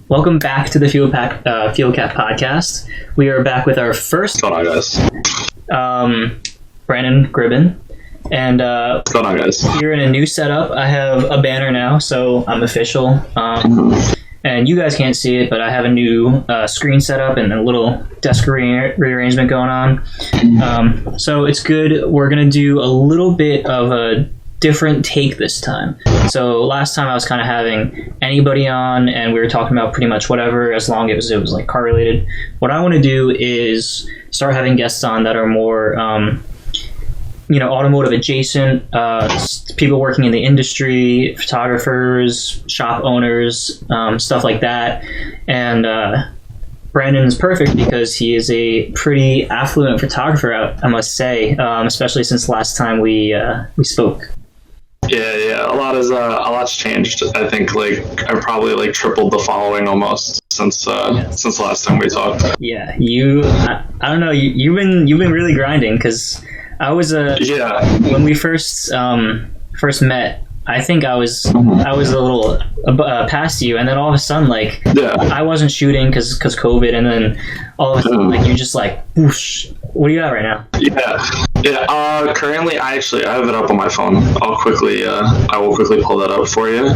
Welcome back to the Fuel Cap podcast. We are back with our first. What's going on, guys? Brandon Gribben, and what's going on, guys? You're in a new setup. I have a banner now, so I'm official. And you guys can't see it, but I have a new screen setup and a little desk rearrangement going on. So it's good. We're gonna do a little bit of a different take this time. So last time I was kind of having anybody on and we were talking about pretty much whatever, as long as it was like car related. What I want to do is start having guests on that are more automotive adjacent, people working in the industry, photographers, shop owners, stuff like that. And Brandon is perfect because he is a pretty affluent photographer, I must say, especially since last time we spoke. Yeah. A lot's changed. I think I've probably tripled the following almost since last time we talked. Yeah, I don't know. You've been really grinding because I was when we first met. I think I was a little past you, and then all of a sudden, I wasn't shooting because COVID, and then all of a sudden, you're just whoosh. What do you got right now? Yeah. Currently, I have it up on my phone. I will quickly pull that up for you.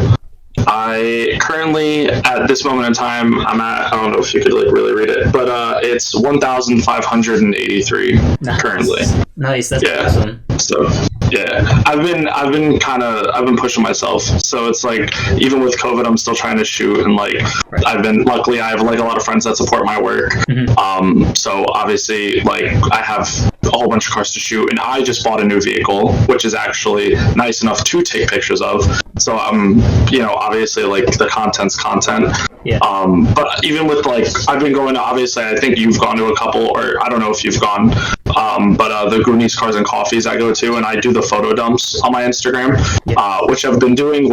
I currently, at this moment in time, I'm at, I don't know if you could really read it, but it's 1,583 currently. Nice, that's awesome. So yeah, I've been pushing myself. So it's even with COVID, I'm still trying to shoot, and luckily I have a lot of friends that support my work. Mm-hmm. So obviously I have a whole bunch of cars to shoot, and I just bought a new vehicle, which is actually nice enough to take pictures of. So I'm, obviously the content's content. Yeah. But even with I've been going to, obviously I think you've gone to a couple, or I don't know if you've gone, but the Goonies Cars and Coffees I go to, and I do the photo dumps on my Instagram, which I've been doing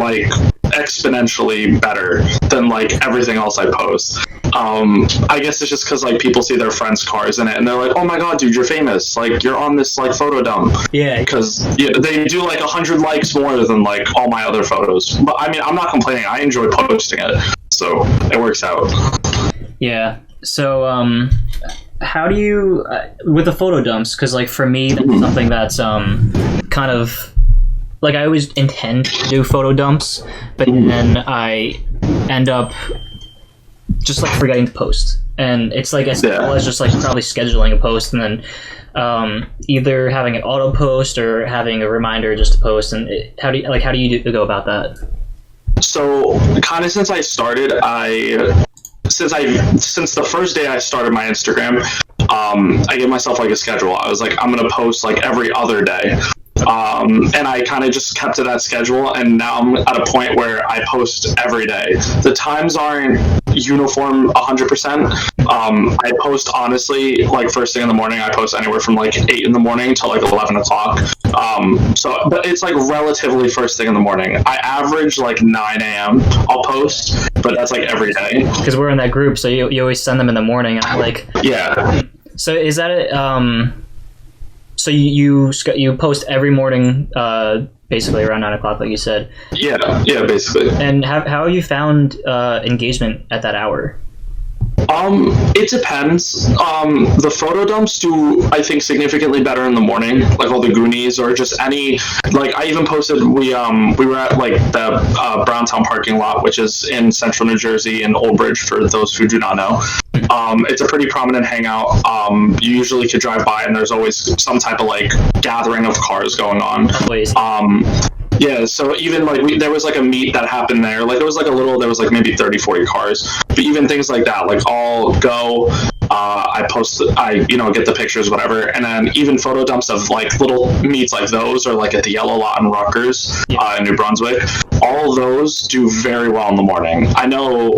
exponentially better than everything else I post. I guess it's just because people see their friends' cars in it, and they're like, "Oh my god, dude, you're famous! You're on this photo dump." Yeah. Because they do 100 likes more than all my other photos. But I mean, I'm not complaining. I enjoy posting it, so it works out. Yeah. So, how do you with the photo dumps? Because for me, that's something that's kind of I always intend to do photo dumps, but then I end up just forgetting to post, and it's as simple as just probably scheduling a post and then either having an auto post or having a reminder just to post. And how do you go about that? So kind of since I started, since the first day I started my Instagram, I gave myself a schedule. I was I'm gonna post every other day. And I kind of just kept to that schedule, and now I'm at a point where I post every day. The times aren't uniform 100%. I post honestly, first thing in the morning, I post anywhere from 8 in the morning till 11 o'clock. But it's relatively first thing in the morning. I average 9 a.m. I'll post, but that's every day. Because we're in that group, so you always send them in the morning. And I'm yeah. So is that it? So you post every morning, basically around 9 o'clock, like you said. Yeah, basically. And how have you found engagement at that hour? It depends. The photo dumps do, I think, significantly better in the morning, all the Goonies, or just any, I even posted, we were at the Browntown parking lot, which is in central New Jersey in Old Bridge, for those who do not know. It's a pretty prominent hangout. You usually could drive by and there's always some type of gathering of cars going on. Always. Yeah, so even there was a meet that happened there. It was there was maybe 30-40 cars. But even things like that, I'll go, I post, get the pictures, whatever. And then even photo dumps of little meets like those, or at the Yellow Lot in Rutgers, in New Brunswick. All those do very well in the morning. I know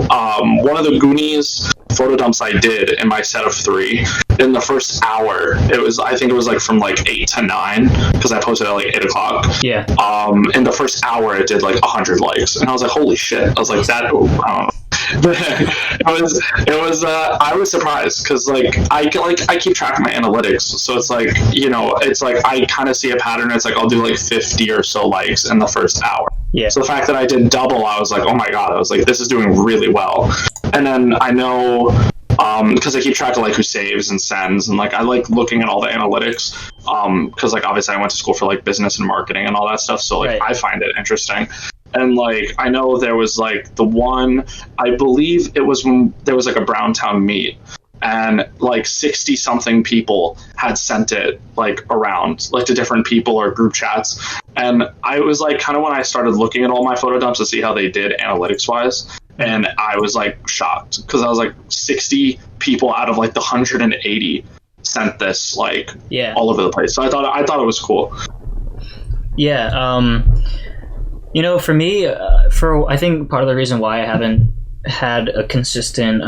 one of the Goonies photo dumps I did in my set of 3, in the first hour, I think it was from 8 to 9, because I posted at 8 o'clock. Yeah. In the first hour, it did 100 likes, and I was holy shit. I was that, I don't know. But it was I was surprised, because I keep track of my analytics, so it's I kind of see a pattern. It's I'll do 50 or so likes in the first hour. Yeah. So the fact that I did double, I was oh my god, I was this is doing really well. And then I know, because I keep track of like who saves and sends, and like I like looking at all the analytics, because like obviously I went to school for like business and marketing and all that stuff, so like I find it interesting. And like I know there was like the one, I believe it was when there was like a Browntown meet, and like 60 something people had sent it like around like to different people or group chats, and I was like kind of when I started looking at all my photo dumps to see how they did analytics wise, and I was like shocked because I was like 60 people out of like the 180 sent this like all over the place. So I thought it was cool. You know, for me, I think part of the reason why I haven't had a consistent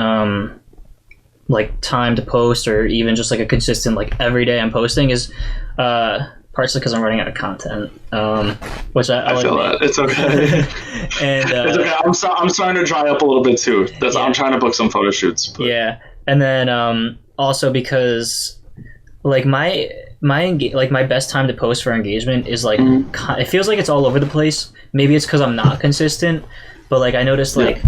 like time to post, or even just like a consistent like every day I'm posting, is partially because I'm running out of content, which I feel that it's okay. And it's okay. I'm starting to dry up a little bit too. I'm trying to book some photo shoots. But. Yeah, and then also because like my best time to post for engagement is like it feels like it's all over the place. Maybe it's because I'm not consistent, but like I noticed like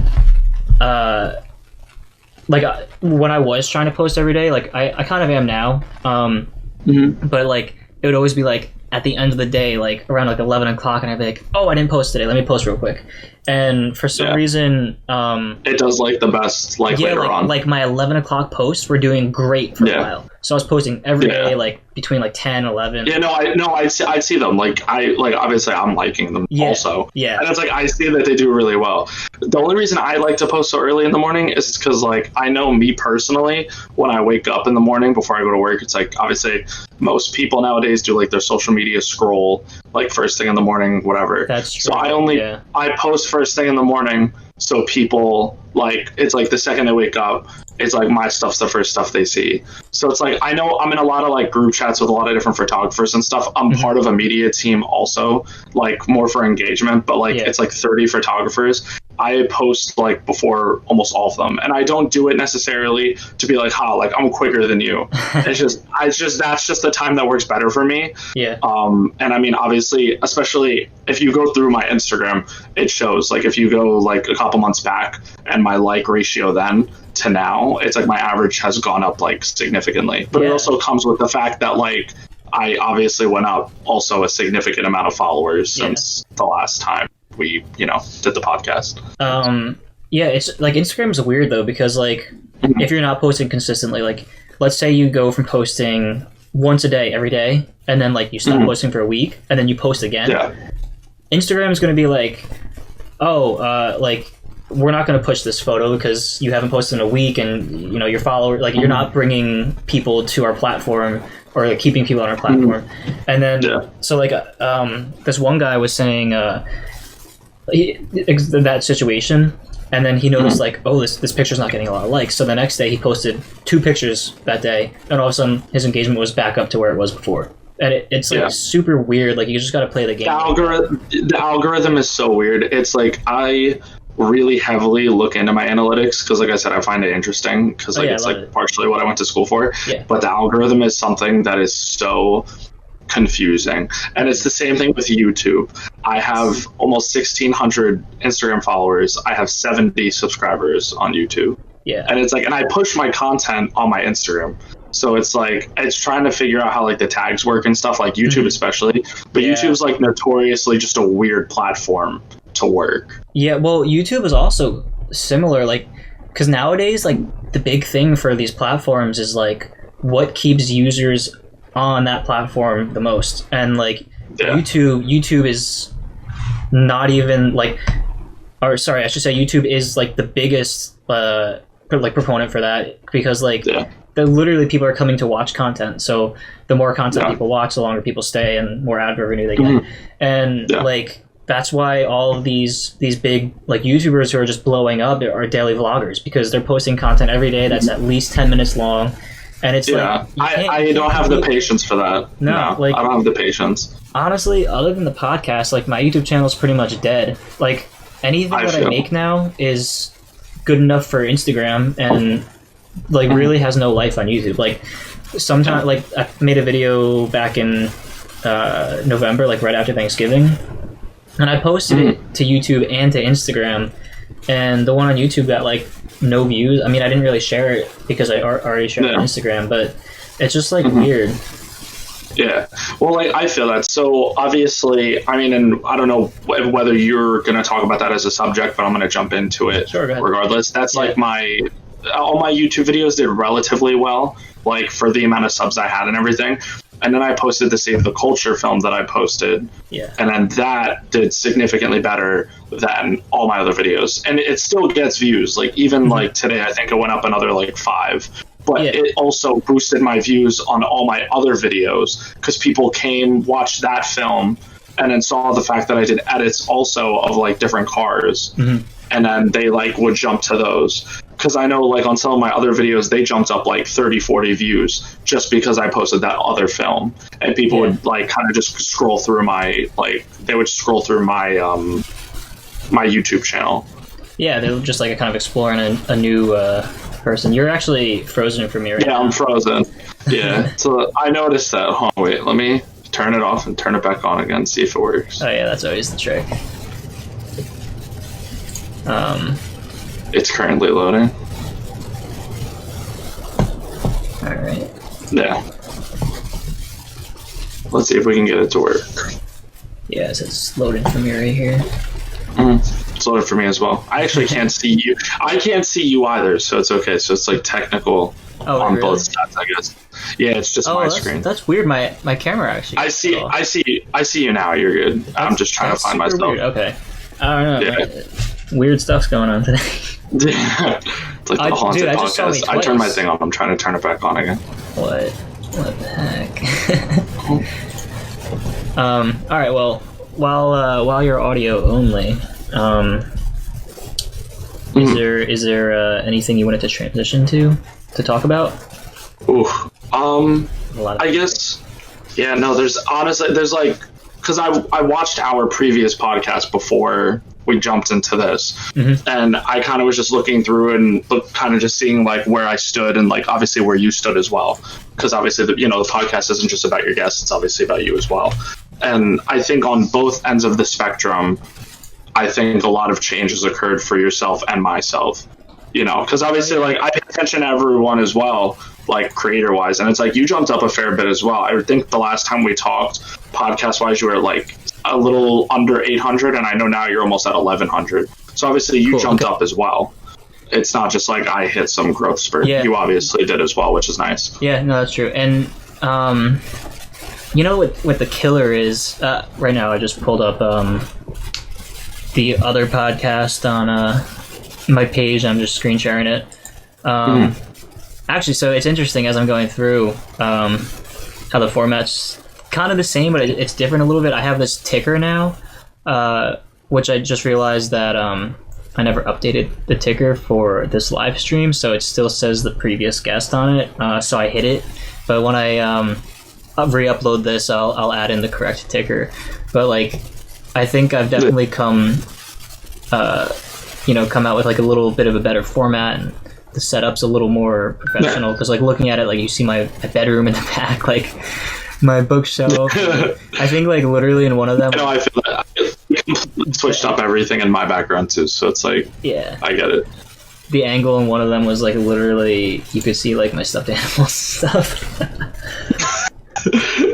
when I was trying to post every day, like I kind of am now, but like it would always be like at the end of the day, like around like 11 o'clock, and I'd be like, oh, I didn't post today, let me post real quick. And for some reason it does like the best like later on. Like my 11 o'clock posts were doing great for a while, so I was posting every day like between like 10 11. I see them, like I like obviously I'm liking them also, and it's like I see that they do really well. The only reason I like to post so early in the morning is because like I know me personally, when I wake up in the morning before I go to work, it's like obviously most people nowadays do like their social media scroll like first thing in the morning, whatever. That's true. So I post first thing in the morning, so people like it's like the second they wake up, it's like my stuff's the first stuff they see. So it's like I know I'm in a lot of like group chats with a lot of different photographers and stuff. I'm part of a media team also, like more for engagement, but like it's like 30 photographers. I post like before almost all of them, and I don't do it necessarily to be like, like I'm quicker than you. It's just that's just the time that works better for me. And I mean, obviously, especially if you go through my Instagram, it shows like if you go like a couple months back and my like ratio then to now, it's like my average has gone up like significantly. But it also comes with the fact that like I obviously went up also a significant amount of followers since the last time we did the podcast. It's like Instagram's weird though, because like if you're not posting consistently, like let's say you go from posting once a day every day, and then like you stop posting for a week, and then you post again, Instagram is going to be like, like we're not going to push this photo because you haven't posted in a week, and your follower, like you're not bringing people to our platform or like keeping people on our platform. And then so like this one guy was saying that situation, and then he noticed like, this picture's not getting a lot of likes, so the next day he posted 2 pictures that day, and all of a sudden his engagement was back up to where it was before. And it's like super weird. Like you just got to play the game. The algorithm is so weird. It's like I really heavily look into my analytics because like I said, I find it interesting because like it's like partially what I went to school for. But the algorithm is something that is so confusing, and it's the same thing with YouTube. I have almost 1,600 Instagram followers. I have 70 subscribers on YouTube. And it's like, and I push my content on my Instagram, so it's like it's trying to figure out how like the tags work and stuff, like YouTube especially. But YouTube's like notoriously just a weird platform to work. Well, YouTube is also similar, like because nowadays like the big thing for these platforms is like what keeps users on that platform the most, and like YouTube is not even like, or sorry, I should say YouTube is like the biggest proponent for that, because like literally people are coming to watch content, so the more content people watch, the longer people stay and more ad revenue they get. And like that's why all of these big like YouTubers who are just blowing up are daily vloggers, because they're posting content every day that's at least 10 minutes long. And it's like I don't have the patience for that. No, like I don't have the patience. Honestly, other than the podcast, like my YouTube channel is pretty much dead. Like anything that I make now is good enough for Instagram, and like really has no life on YouTube. Like sometimes, like I made a video back in November, like right after Thanksgiving, and I posted it to YouTube and to Instagram. and the one on YouTube got like no views. I mean, I didn't really share it because I already shared it on Instagram, but it's just like weird. Yeah, well, like, I feel that. So obviously, I mean, and I don't know whether you're going to talk about that as a subject, but I'm going to jump into it regardless. That's like all my YouTube videos did relatively well, like for the amount of subs I had and everything. And then I posted the Save the Culture film that I posted. Yeah. And then that did significantly better than all my other videos. And it still gets views. Like even like today, I think it went up another like 5. But it also boosted my views on all my other videos because people came, watched that film, and then saw the fact that I did edits also of like different cars. And then they like would jump to those. Because I know like on some of my other videos, they jumped up like 30, 40 views just because I posted that other film. And people would like kind of just scroll through my, like, they would scroll through my, my YouTube channel. Yeah, they were just like kind of exploring a new person. You're actually frozen for me right now. Yeah, I'm frozen. Yeah, so I noticed that. Hold on, wait, let me turn it off and turn it back on again, see if it works. Oh yeah, that's always the trick. It's currently loading. Alright. Yeah. Let's see if we can get it to work. Yeah, so it's loading for me right here. It's loaded for me as well. I actually can't see you. I can't see you either, so it's okay. So it's like technical on both sides, I guess. Yeah, it's just my screen. That's weird. My camera actually. I see you now. You're good. I'm just trying to find myself. Weird. Okay. I don't know. Yeah. Weird stuff's going on today. It's like the haunted podcast. I turned my thing off. I'm trying to turn it back on again. What the heck? All right. Well, while you're audio only, is there anything you wanted to transition to talk about? Ooh. I guess. Yeah. No. There's like, because I watched our previous podcast before we jumped into this, and I kind of was just looking through and kind of just seeing like where I stood and like obviously where you stood as well, because obviously the podcast isn't just about your guests, it's obviously about you as well. And I think on both ends of the spectrum, I think a lot of changes occurred for yourself and myself, because obviously like I pay attention to everyone as well, like creator wise, and it's like you jumped up a fair bit as well. I think the last time we talked podcast wise you were like a little under 800, and I know now you're almost at 1100, so obviously you jumped up as well. It's not just like I hit some growth spurt. You obviously did as well, which is nice. Yeah, no, that's true. And what the killer is right now, I just pulled up the other podcast on my page. I'm just screen sharing it. Actually, so it's interesting as I'm going through how the format's kind of the same, but it's different a little bit. I have this ticker now, which I just realized that I never updated the ticker for this live stream, so it still says the previous guest on it. So I hit it, but when I re-upload this, I'll add in the correct ticker. But like, I think I've definitely come out with like a little bit of a better format, and the setup's a little more professional. Because like looking at it, like you see my bedroom in the back, like my bookshelf. I think like literally in one of them. I feel that. I switched up everything in my background too, so it's like I get it. The angle in one of them was like literally you could see like my stuffed animals stuff.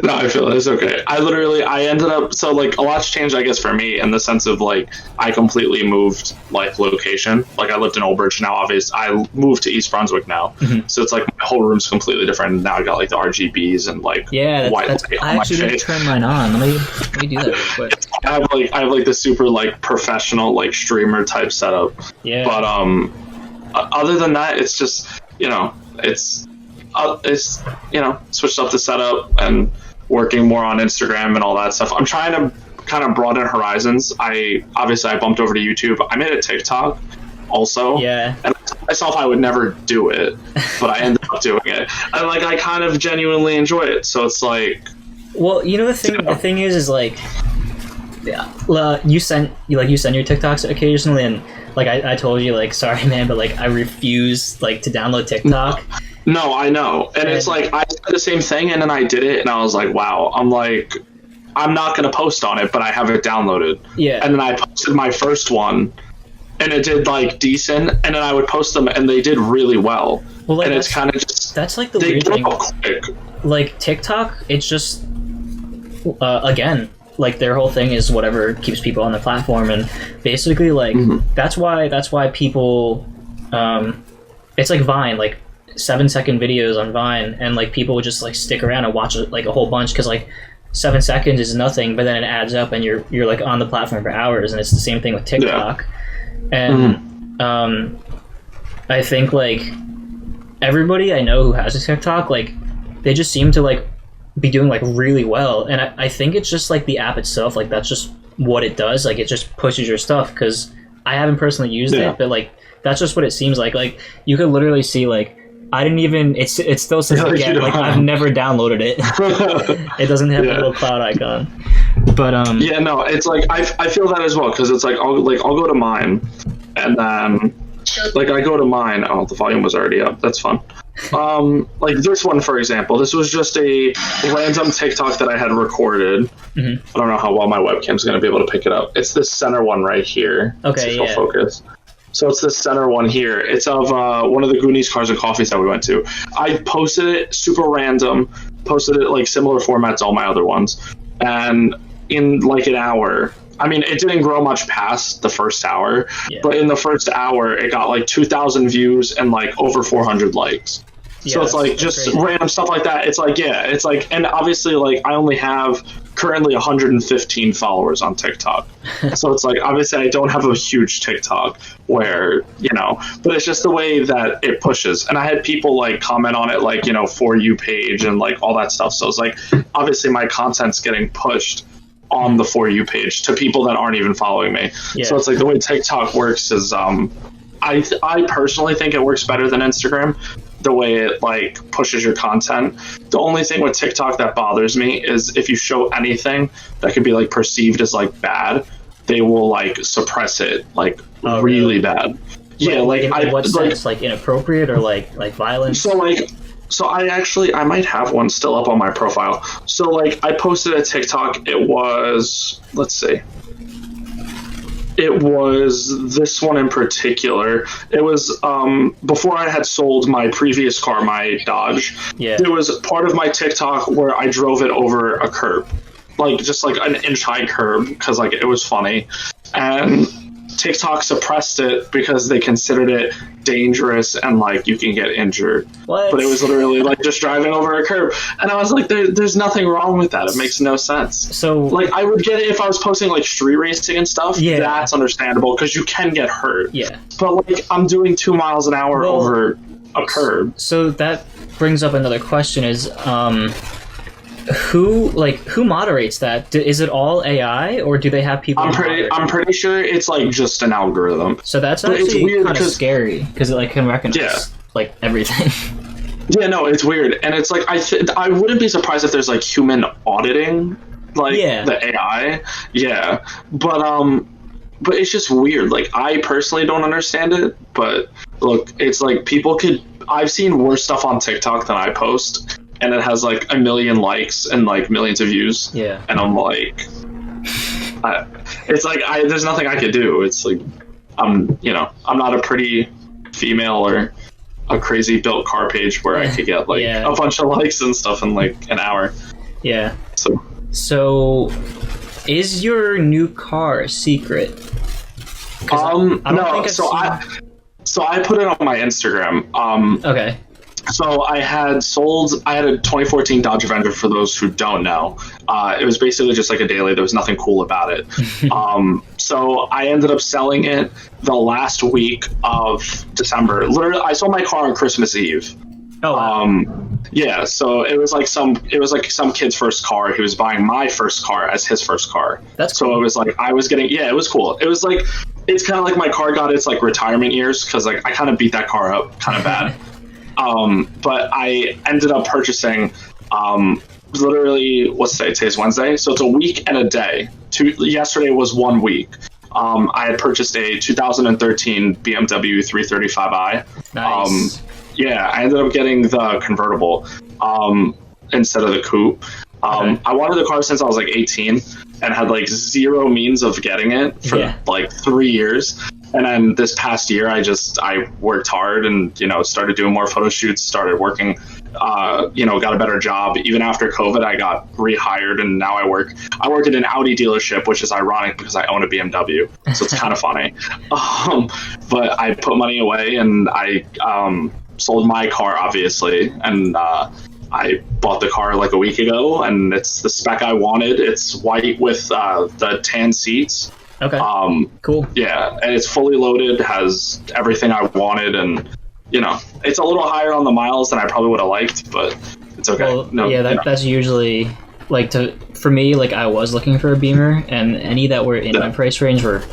No, I feel it. It's okay. I ended up, so like a lot's changed, I guess, for me in the sense of like I completely moved like location. Like I lived in Old Bridge, now obviously I moved to East Brunswick now, so it's like my whole room's completely different. Now I got like the RGBs and like white light. I actually didn't turn mine on. Let me do that real quick. I have like the super like professional like streamer type setup. Yeah. But other than that, it's just it's switched up the setup and working more on Instagram and all that stuff. I'm trying to kind of broaden horizons. I bumped over to YouTube. I made a TikTok also. Yeah. And I told myself I would never do it, but I ended up doing it. And like I kind of genuinely enjoy it. So it's like, well, the thing is like, you send your TikToks occasionally, and like I told you, like, sorry man, but like I refuse like to download TikTok. No, I know. And it's like, I did the same thing, and then I did it, and I was like, wow. I'm like, I'm not going to post on it, but I have it downloaded. Yeah. And then I posted my first one, and it did like decent, and then I would post them and they did really well. Well, like, and it's kind of just that's like the they weird blow thing. up quick. Like TikTok, it's just again, like their whole thing is whatever keeps people on the platform, and basically like that's why people it's like Vine, like 7-second videos on Vine, and like people would just like stick around and watch it like a whole bunch because like 7 seconds is nothing, but then it adds up and you're like on the platform for hours. And it's the same thing with TikTok. And I think like everybody I know who has a TikTok, like they just seem to like be doing like really well. And I think it's just like the app itself, like that's just what it does. Like it just pushes your stuff, because I haven't personally used it, but like that's just what it seems like. Like you could literally see like I didn't even. It still says again. Like I've never downloaded it. It doesn't have the little cloud icon. But yeah, no, it's like I feel that as well, because it's like I'll go to mine, and then like I go to mine. Oh, the volume was already up. That's fun. Like this one, for example, this was just a random TikTok that I had recorded. I don't know how well my webcam's going to be able to pick it up. It's this center one right here. Okay, yeah. Focus. So it's this center one here. It's of one of the Goonies Cars and Coffees that we went to. I posted it super random, posted it like similar formats to all my other ones. And in like an hour, I mean, it didn't grow much past the first hour, but in the first hour, it got like 2,000 views and like over 400 likes. So it's like just crazy. Random stuff like that. It's like, yeah, it's like, and obviously like I only have currently 115 followers on TikTok. So it's like, obviously I don't have a huge TikTok where, you know, but it's just the way that it pushes. And I had people like comment on it, like, you know, For You page and like all that stuff. So it's like, obviously my content's getting pushed on the For You page to people that aren't even following me. So it's like the way TikTok works is, I personally think it works better than Instagram, the way it like pushes your content. The only thing with TikTok that bothers me is if you show anything that could be like perceived as like bad, they will like suppress it like really bad. Yeah, like in what sense? Like inappropriate or like violence? So I might have one still up on my profile. So like I posted a TikTok. It was, let's see. It was this one in particular. It was before I had sold my previous car, my Dodge. Yeah. There was part of my TikTok where I drove it over a curb, like just like an inch high curb, because like it was funny, and TikTok suppressed it because they considered it dangerous and like you can get injured. What? But it was literally like just driving over a curb, and I was like, there's nothing wrong with that. It makes no sense. So like I would get it if I was posting like street racing and stuff. Yeah, that's understandable because you can get hurt. Yeah, but like I'm doing 2 miles an hour over a curb. So that brings up another question: is who moderates that? Is it all AI, or do they have people? I'm pretty sure it's like just an algorithm. So that's actually kind of scary because it like can recognize like everything. Yeah, no, it's weird, and it's like I wouldn't be surprised if there's like human auditing, like the AI. Yeah, but it's just weird. Like I personally don't understand it, but look, it's like people could. I've seen worse stuff on TikTok than I post. And it has like 1 million likes and like millions of views. Yeah. And I'm like, it's like there's nothing I could do. It's like I'm not a pretty female or a crazy built car page where I could get like a bunch of likes and stuff in like an hour. Yeah. So is your new car a secret? No. So I put it on my Instagram. Okay. So I had a 2014 Dodge Avenger, for those who don't know. It was basically just like a daily. There was nothing cool about it. So I ended up selling it the last week of December. Literally, I sold my car on Christmas Eve. Oh, wow. Yeah, so it was like some kid's first car. He was buying my first car as his first car. That's cool. So it was like I was getting, it was cool. It was like, it's kind of like my car got its like retirement years, because like I kind of beat that car up kind of bad. But I ended up purchasing, literally, what's today? Today's Wednesday. So it's a week and a day. Yesterday was 1 week. I had purchased a 2013 BMW 335i. Nice. I ended up getting the convertible, instead of the coupe. I wanted the car since I was like 18 and had like zero means of getting it for like 3 years. And then this past year, I worked hard and, started doing more photo shoots, started working, got a better job. Even after COVID, I got rehired, and now I work at an Audi dealership, which is ironic because I own a BMW. So it's kind of funny. But I put money away, and I sold my car, obviously. And I bought the car like a week ago, and it's the spec I wanted. It's white with the tan seats. Okay. Cool. Yeah, and it's fully loaded, has everything I wanted, and it's a little higher on the miles than I probably would have liked, but it's okay. Well, that's usually for me. Like, I was looking for a Beamer, and any that were in my price range were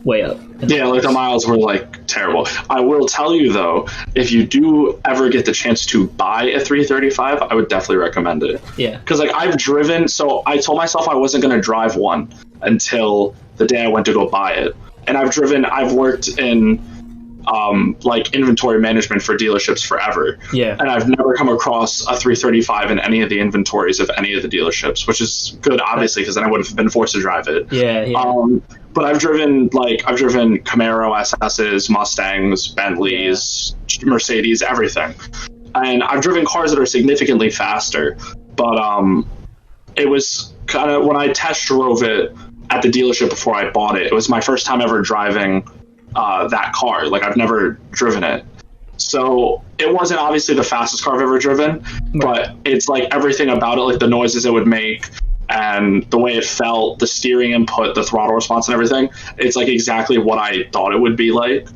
way up. Yeah, like the miles were like terrible. I will tell you though, if you do ever get the chance to buy a 335, I would definitely recommend it. Yeah. Because I've driven, so I told myself I wasn't going to drive one until the day I went to go buy it. And I've worked in inventory management for dealerships forever. Yeah. And I've never come across a 335 in any of the inventories of any of the dealerships, which is good, obviously, because then I would have been forced to drive it. Yeah. But I've driven Camaro SS's, Mustangs, Bentleys, Mercedes, everything. And I've driven cars that are significantly faster. But it was kind of, when I test drove it at the dealership before I bought it, it was my first time ever driving that car. Like, I've never driven it. So it wasn't obviously the fastest car I've ever driven, but it's like everything about it, like the noises it would make and the way it felt, the steering input, the throttle response and everything, it's like exactly what I thought it would be like.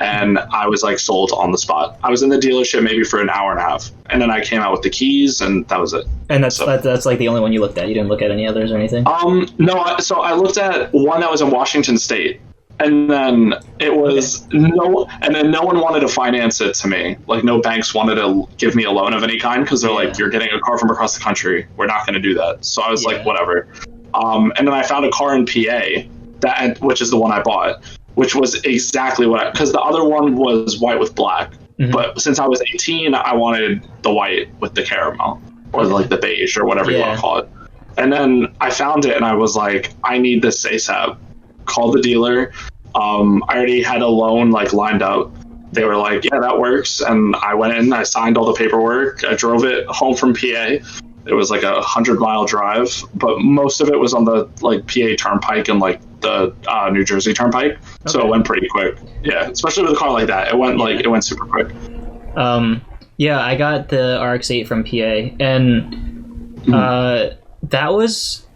And I was like sold on the spot. I was in the dealership maybe for an hour and a half, and then I came out with the keys, and that was it. And that's like the only one you looked at. You didn't look at any others or anything? No. So I looked at one that was in Washington State, and then it was no one wanted to finance it to me. Like, no banks wanted to give me a loan of any kind because they're like, you're getting a car from across the country. We're not going to do that. So I was like, whatever. And then I found a car in PA, which is the one I bought, which was exactly because the other one was white with black. Mm-hmm. But since I was 18, I wanted the white with the caramel, or like the beige, or whatever you want to call it. And then I found it, and I was like, I need this ASAP. Called the dealer. I already had a loan lined up. They were like, yeah, that works. And I went in, I signed all the paperwork. I drove it home from PA. It was like 100-mile drive, but most of it was on the PA Turnpike and the New Jersey Turnpike. Okay. So it went pretty quick. Yeah, especially with a car like that. It went it went super quick. Yeah, I got the RX-8 from PA, and that was.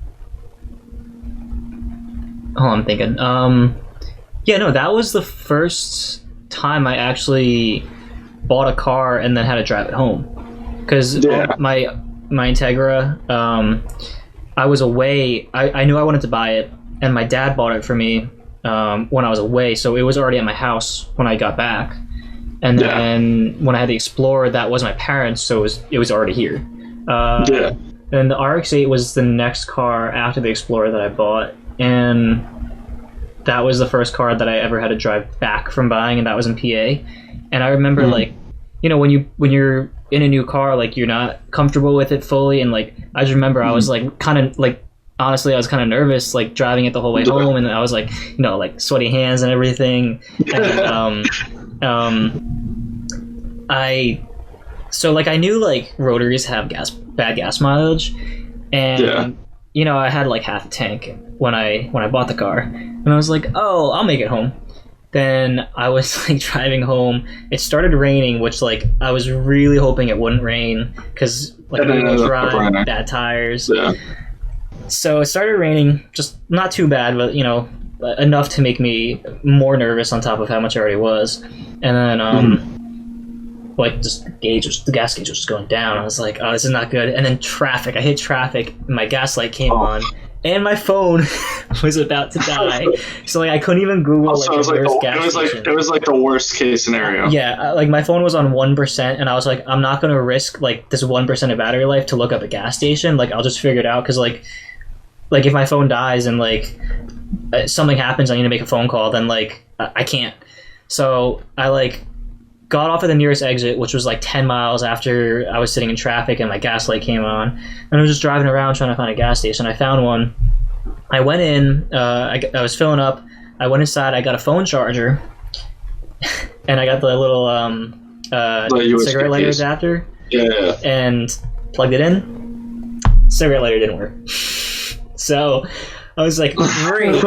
Oh, I'm thinking. That was the first time I actually bought a car and then had to drive it home. Because my Integra, I was away. I knew I wanted to buy it, and my dad bought it for me when I was away, so it was already at my house when I got back. And then when I had the Explorer, that was my parents', so it was already here. And the RX-8 was the next car after the Explorer that I bought. And that was the first car that I ever had to drive back from buying, and that was in PA. And I remember, when you're in a new car, you're not comfortable with it fully, and I just remember I was honestly, I was kind of nervous, driving it the whole way home, and I was sweaty hands and everything. And I knew rotaries have bad gas mileage, and I had half a tank when I bought the car, and I was like, oh, I'll make it home. Then I was driving home. It started raining, which I was really hoping it wouldn't rain because dry, bad tires. Yeah. So it started raining, just not too bad, but enough to make me more nervous on top of how much I already was. And then the gas gauge was just going down. I was like, oh, this is not good. And then traffic. I hit traffic, and my gas light came on, and my phone was about to die. So I couldn't even Google gas station. It was the worst case scenario. Yeah, my phone was on 1%, and I was like, I'm not gonna risk this 1% of battery life to look up a gas station. I'll just figure it out, because if my phone dies and something happens, I need to make a phone call, then I can't. So I got off at the nearest exit, which was 10 miles after I was sitting in traffic and my gas light came on, and I was just driving around trying to find a gas station. I found one. I went in, I was filling up, I went inside. I got a phone charger, and I got the little cigarette lighter adapter. Yeah. And plugged it in. Cigarette lighter didn't work. So I was like, great.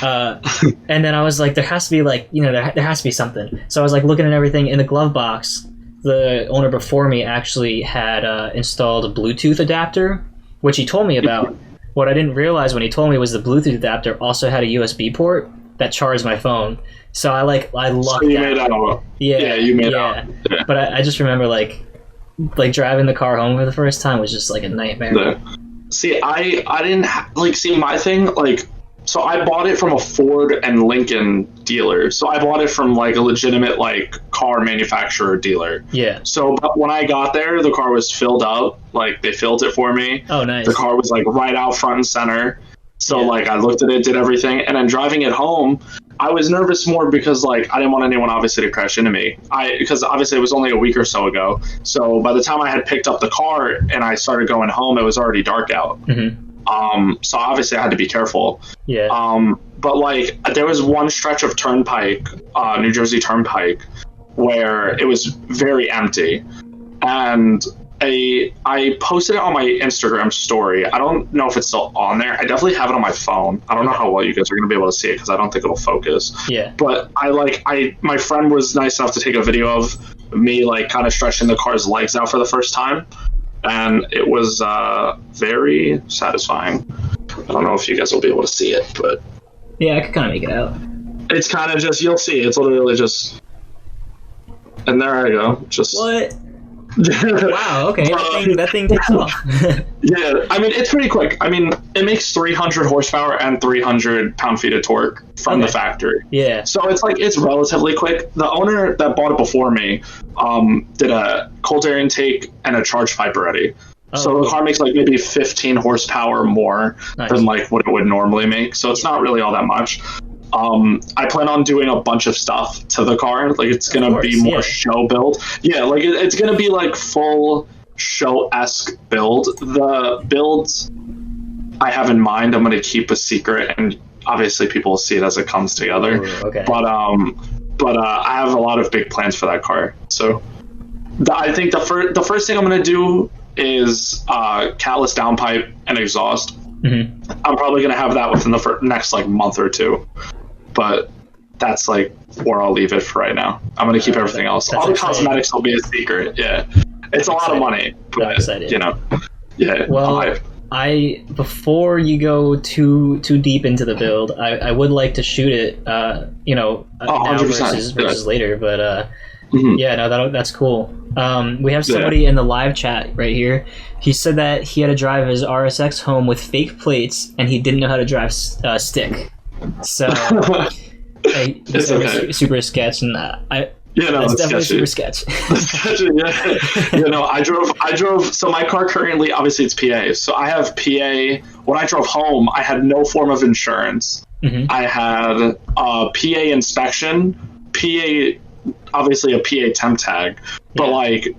And then I was like, there has to be there has to be something. So I was like looking at everything in the glove box. The owner before me actually had installed a Bluetooth adapter, which he told me about. What I didn't realize when he told me was the Bluetooth adapter also had a USB port that charged my phone. So I lucked out. Yeah, you made out. Yeah. But I just remember like driving the car home for the first time was just like a nightmare. Yeah. See, I didn't see my thing so I bought it from a Ford and Lincoln dealer. So I bought it from like a legitimate car manufacturer dealer. Yeah. So but when I got there, the car was filled up. Like they filled it for me. Oh, nice. The car was like right out front and center. So I looked at it, did everything, and then driving it home, I was nervous more because I didn't want anyone obviously to crash into me. Because obviously it was only a week or so ago. So by the time I had picked up the car and I started going home, it was already dark out. Mm-hmm. So obviously I had to be careful. Yeah. But there was one stretch of Turnpike, New Jersey Turnpike, where it was very empty, and I posted it on my Instagram story. I don't know if it's still on there. I definitely have it on my phone. I don't know how well you guys are going to be able to see it because I don't think it'll focus. Yeah. But my friend was nice enough to take a video of me kind of stretching the car's legs out for the first time, and it was very satisfying. I don't know if you guys will be able to see it, but yeah, I could kind of make it out. It's kind of just, you'll see. It's literally just, and there I go. Just what? Wow, okay. That thing takes off. Yeah, I mean, it's pretty quick. I mean, it makes 300 horsepower and 300 pound-feet of torque from the factory. Yeah. So it's relatively quick. The owner that bought it before me did a cold air intake and a charge pipe already. So the car makes maybe 15 horsepower more than what it would normally make. So it's not really all that much. I plan on doing a bunch of stuff to the car. It's going to be more show build. Yeah, it's going to be full show-esque build. The builds I have in mind, I'm going to keep a secret, and obviously people will see it as it comes together. Ooh, okay. But I have a lot of big plans for that car. So I think the first thing I'm going to do is catless downpipe and exhaust. Mm-hmm. I'm probably going to have that within the next month or two. But that's where I'll leave it for right now. I'm going to keep everything else. All the cosmetics will be a secret. Yeah. It's a lot of money. But, yeah. Well, before you go too deep into the build, I would like to shoot it, now versus later. But yeah, no, that's cool. We have somebody in the live chat right here. He said that he had to drive his RSX home with fake plates, and he didn't know how to drive stick. So it's okay. Super sketch, and it's definitely sketchy. super sketch. I drove. So my car currently, obviously, it's PA. So I have PA. When I drove home, I had no form of insurance. Mm-hmm. I had PA inspection, PA. Obviously a PA temp tag, but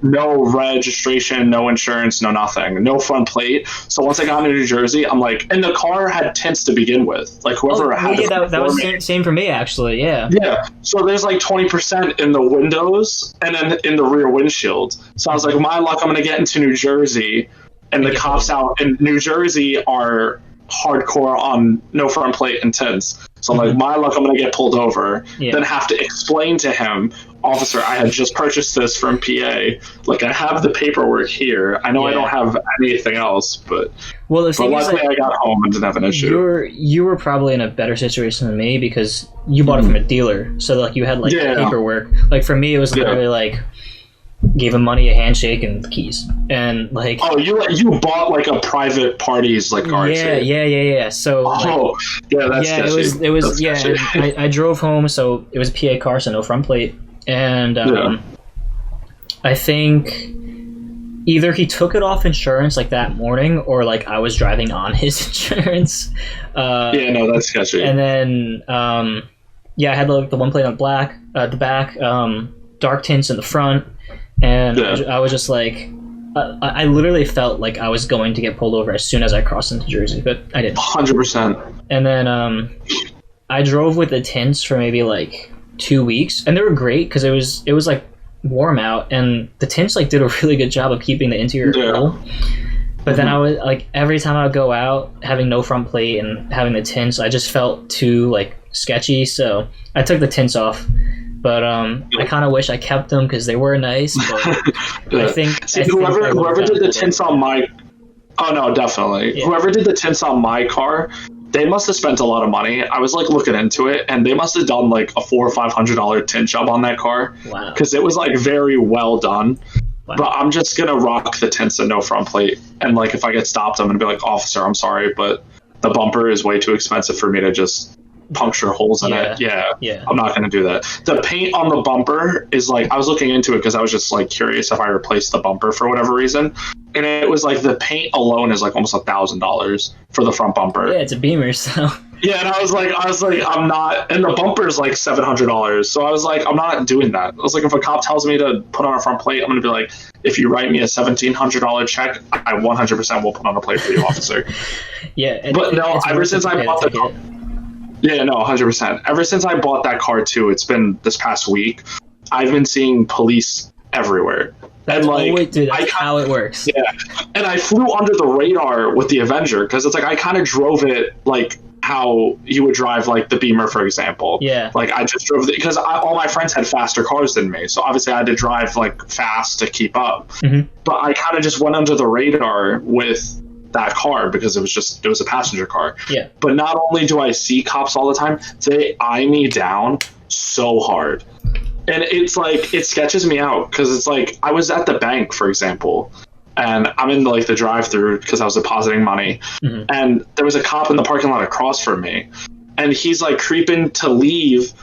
no registration, no insurance, no nothing, no front plate. So once I got into New Jersey, I'm and the car had tints to begin with. Whoever had that was same for me actually. Yeah. Yeah. So there's 20% in the windows and then in the rear windshield. So I was my luck, I'm gonna get into New Jersey, and the cops out in New Jersey are hardcore on no front plate and tints. So I'm my luck, I'm going to get pulled over, then have to explain to him, officer, I had just purchased this from PA. I have the paperwork here. I know I don't have anything else, but luckily I got home and didn't have an issue. You were probably in a better situation than me because you bought it from a dealer. So you had paperwork. For me, it was literally gave him money, a handshake, and the keys, and you bought a private party's car. Yeah. So that's sketchy. It was I drove home, so it was a PA car, so no front plate, and I think either he took it off insurance that morning, or I was driving on his insurance. That's sketchy. And then I had the one plate on the back, dark tints in the front. And I was just I literally felt I was going to get pulled over as soon as I crossed into Jersey, but I didn't. 100%. And then I drove with the tints for maybe like 2 weeks, and they were great because it was like warm out, and the tints like did a really good job of keeping the interior cool. But then I was like, every time I would go out having no front plate and having the tints, I just felt too like sketchy, so I took the tints off. But I kind of wish I kept them because they were nice. But I think whoever did the tints on my, oh no, definitely, whoever did the tints on my car, they must have spent a lot of money. I was like looking into it, and they must have done like a $400 or $500 tint job on that car. Wow. Because it was like very well done. Wow. But I'm just gonna rock the tints and no front plate. And like if I get stopped, I'm gonna be like, officer, I'm sorry, but the bumper is way too expensive for me to just puncture holes in it. Yeah. I'm not gonna do that. The paint on the bumper is like, I was looking into it because I was just like curious if I replaced the bumper for whatever reason, and it was like the paint alone is like almost $1,000 for the front bumper. Yeah, it's a Beamer, so. Yeah, and I was like, I'm not, and the bumper is like $700. So I was like, I'm not doing that. I was like, if a cop tells me to put on a front plate, I'm gonna be like, if you write me a $1,700 check, I 100% will put on a plate for you, officer. Yeah, but no, ever since I bought the car. Yeah, no, 100%. Ever since I bought that car too, it's been this past week, I've been seeing police everywhere. That's, and like, dude, that's how it works. Yeah, and I flew under the radar with the Avenger because it's like I kind of drove it like how you would drive like the Beamer, for example. Yeah. Like I just drove because all my friends had faster cars than me, so obviously I had to drive like fast to keep up. Mm-hmm. But I kind of just went under the radar with that car because it was a passenger car. Yeah. But not only do I see cops all the time, they eye me down so hard. And it's like, it sketches me out because it's like, I was at the bank, for example, and I'm in like the drive-thru because I was depositing money. Mm-hmm. And there was a cop in the parking lot across from me, and he's like creeping to leave.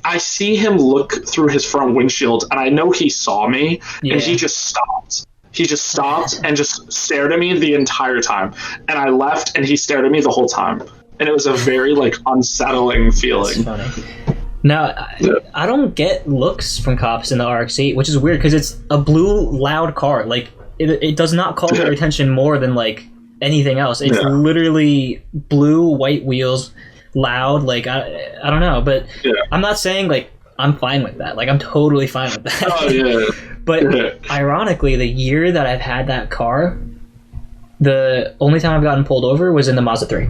I see him look through his front windshield, and I know he saw me, and he just stopped. He just stopped and just stared at me the entire time. And I left, and he stared at me the whole time. And it was a very like unsettling feeling. That's funny. Now, I don't get looks from cops in the RX-8, which is weird because it's a blue, loud car. Like, it does not call their attention more than, like, anything else. It's literally blue, white wheels, loud. Like, I don't know. But I'm not saying, like, I'm fine with that. Like, I'm totally fine with that. Oh, yeah. But, ironically, the year that I've had that car, the only time I've gotten pulled over was in the Mazda 3.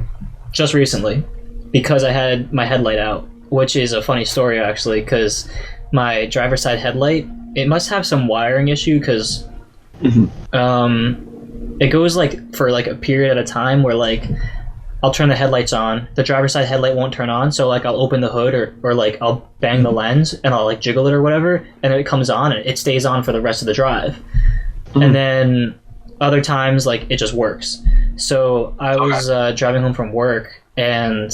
Just recently. Because I had my headlight out. Which is a funny story, actually, because my driver's side headlight, it must have some wiring issue, because it goes, like, for, like, a period at a time where, like, I'll turn the headlights on, the driver's side headlight won't turn on, so, like, I'll open the hood, or like, I'll bang the lens, and I'll, like, jiggle it or whatever, and then it comes on, and it stays on for the rest of the drive. And then other times, like, it just works. So I was driving home from work, and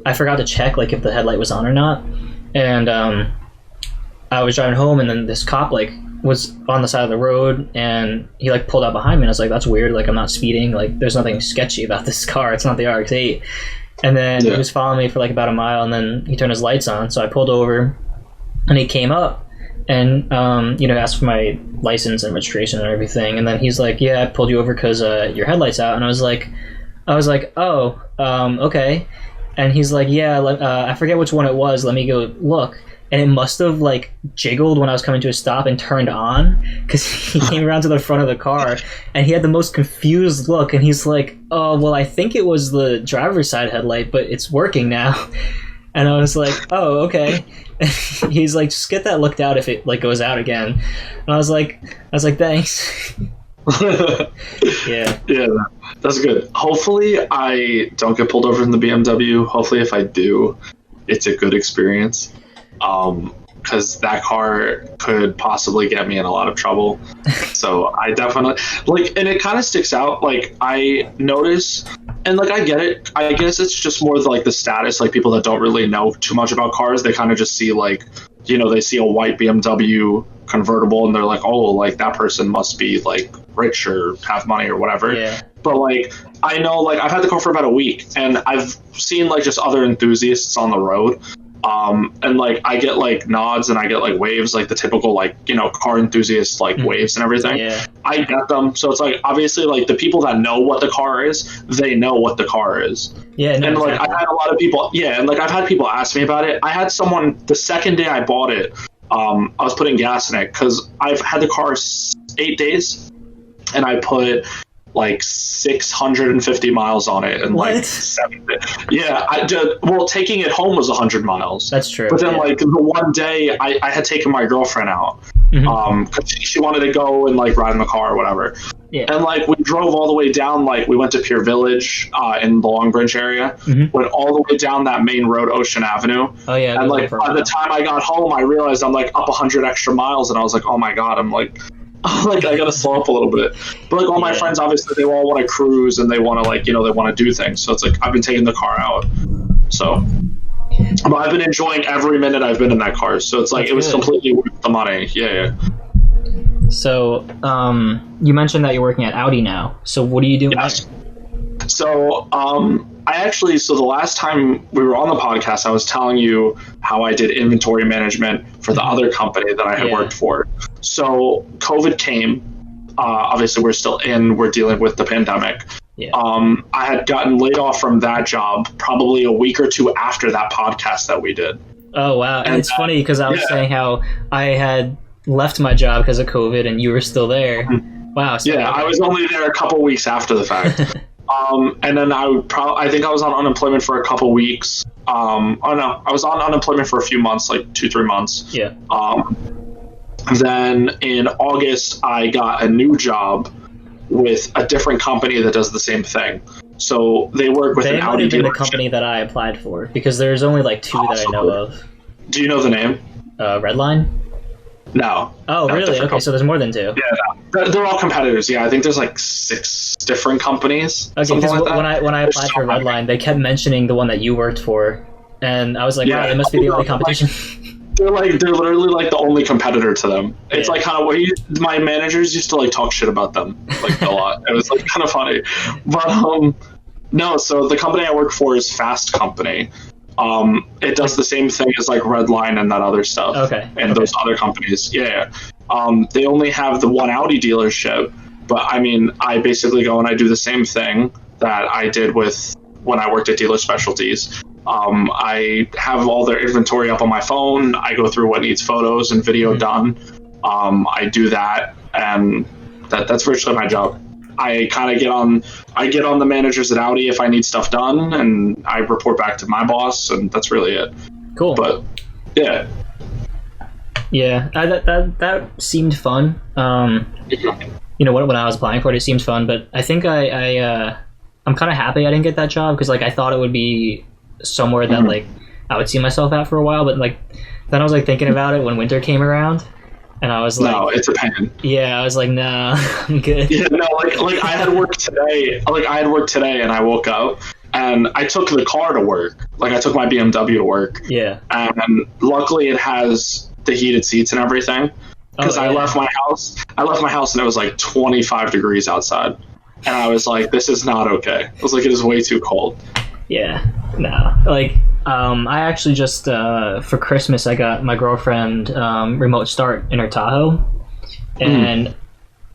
I forgot to check like if the headlight was on or not, and I was driving home, and then this cop like was on the side of the road, and he like pulled out behind me, and I was like, that's weird, like I'm not speeding, like there's nothing sketchy about this car, it's not the RX-8. And then he was following me for like about a mile, and then he turned his lights on, so I pulled over, and he came up and asked for my license and registration and everything, and then he's like, yeah, I pulled you over because your headlight's out. And I was like, oh, okay. And he's like, yeah, I forget which one it was. Let me go look. And it must have, like, jiggled when I was coming to a stop and turned on. Because he came around to the front of the car. And he had the most confused look. And he's like, oh, well, I think it was the driver's side headlight, but it's working now. And I was like, oh, okay. And he's like, just get that looked out if it, like, goes out again. And I was like, thanks. Yeah, that's good. Hopefully I don't get pulled over in the BMW. Hopefully if I do, it's a good experience, because that car could possibly get me in a lot of trouble. So I definitely like, and it kind of sticks out, like I notice, and like I get it, I guess it's just more like the status, like people that don't really know too much about cars, they kind of just see like, they see a white BMW convertible and they're like, oh, like that person must be like rich or have money or whatever. But like I know, like I've had the car for about a week, and I've seen like just other enthusiasts on the road, And like I get like nods and I get like waves, like the typical like, you know, car enthusiast like waves and everything. Yeah. I get them. So it's like obviously like the people that know what the car is, they know what the car is. Yeah, no, and like exactly. I've had a lot of people, and like I've had people ask me about it. I had someone the second day I bought it, I was putting gas in it because I've had the car 8 days, and I put like 650 miles on it and What? like 7 days. Yeah, well, taking it home was 100 miles. That's true. But then yeah. like the one day I had taken my girlfriend out Mhm. because she wanted to go and like ride in the car or whatever. Yeah. And like we drove all the way down, like we went to Pier Village in the Long Branch area, went all the way down that main road, Ocean Avenue. Oh yeah. And like by the time I got home, I realized I'm like up 100 extra miles, and I was like, oh my god, I'm like I gotta slow up a little bit. But like all my friends, obviously, they all want to cruise and they want to like, you know, they want to do things. So it's like I've been taking the car out. So, but I've been enjoying every minute I've been in that car. So it's like it was completely worth the money. Yeah. So, you mentioned that you're working at Audi now. So what are you doing Yes. there? So, so the last time we were on the podcast, I was telling you how I did inventory management for the other company that I had worked for. So COVID came. Obviously, we're dealing with the pandemic. Yeah. I had gotten laid off from that job probably a week or two after that podcast that we did. Oh, wow. And it's funny because I was saying how I had left my job because of COVID and you were still there. Wow. So I was only there a couple weeks after the fact. And then I think I was on unemployment for a couple weeks. I was on unemployment for a few months, like 2-3 months. Yeah. Then in August, I got a new job with a different company that does the same thing. So they work with an Audi dealership. They might have been the company that I applied for because there's only like 2 that I know of. Do you know the name? Redline? No. Oh, really? Okay, so there's more than 2. Yeah, no. They're all competitors. Yeah, I think there's like 6 different companies. Okay, because when I applied for Redline, they kept mentioning the one that you worked for, and I was like, wow, they must be the only competition. They're literally like the only competitor to them. It's like kind of my managers used to like talk shit about them like a lot. It was like kind of funny, but no. So the company I work for is Fast Company. It does the same thing as like Redline and that other stuff. Okay. And those other companies. Yeah. They only have the one Audi dealership, but I mean, I basically go and I do the same thing that I did with when I worked at Dealer Specialties. I have all their inventory up on my phone. I go through what needs photos and video done. I do that, and that's virtually my job. I kind of get on the managers at Audi if I need stuff done, and I report back to my boss, and that's really it. Cool. But yeah. Yeah, that seemed fun. You know, when I was applying for it, it seemed fun, but I think I'm kind of happy I didn't get that job because like I thought it would be somewhere that like I would see myself at for a while, but like then I was like thinking about it when winter came around, and I was like, no, it's a pain. Yeah, I was like, nah, I'm good. Yeah, no, like I had work today. Like I had work today, and I woke up and I took the car to work. Like I took my BMW to work. Yeah. And luckily, it has the heated seats and everything. Because I left my house. And it was like 25 degrees outside, and I was like, "This is not okay." I was like, "It is way too cold." Yeah, no. Like, I actually just for Christmas I got my girlfriend remote start in her Tahoe, and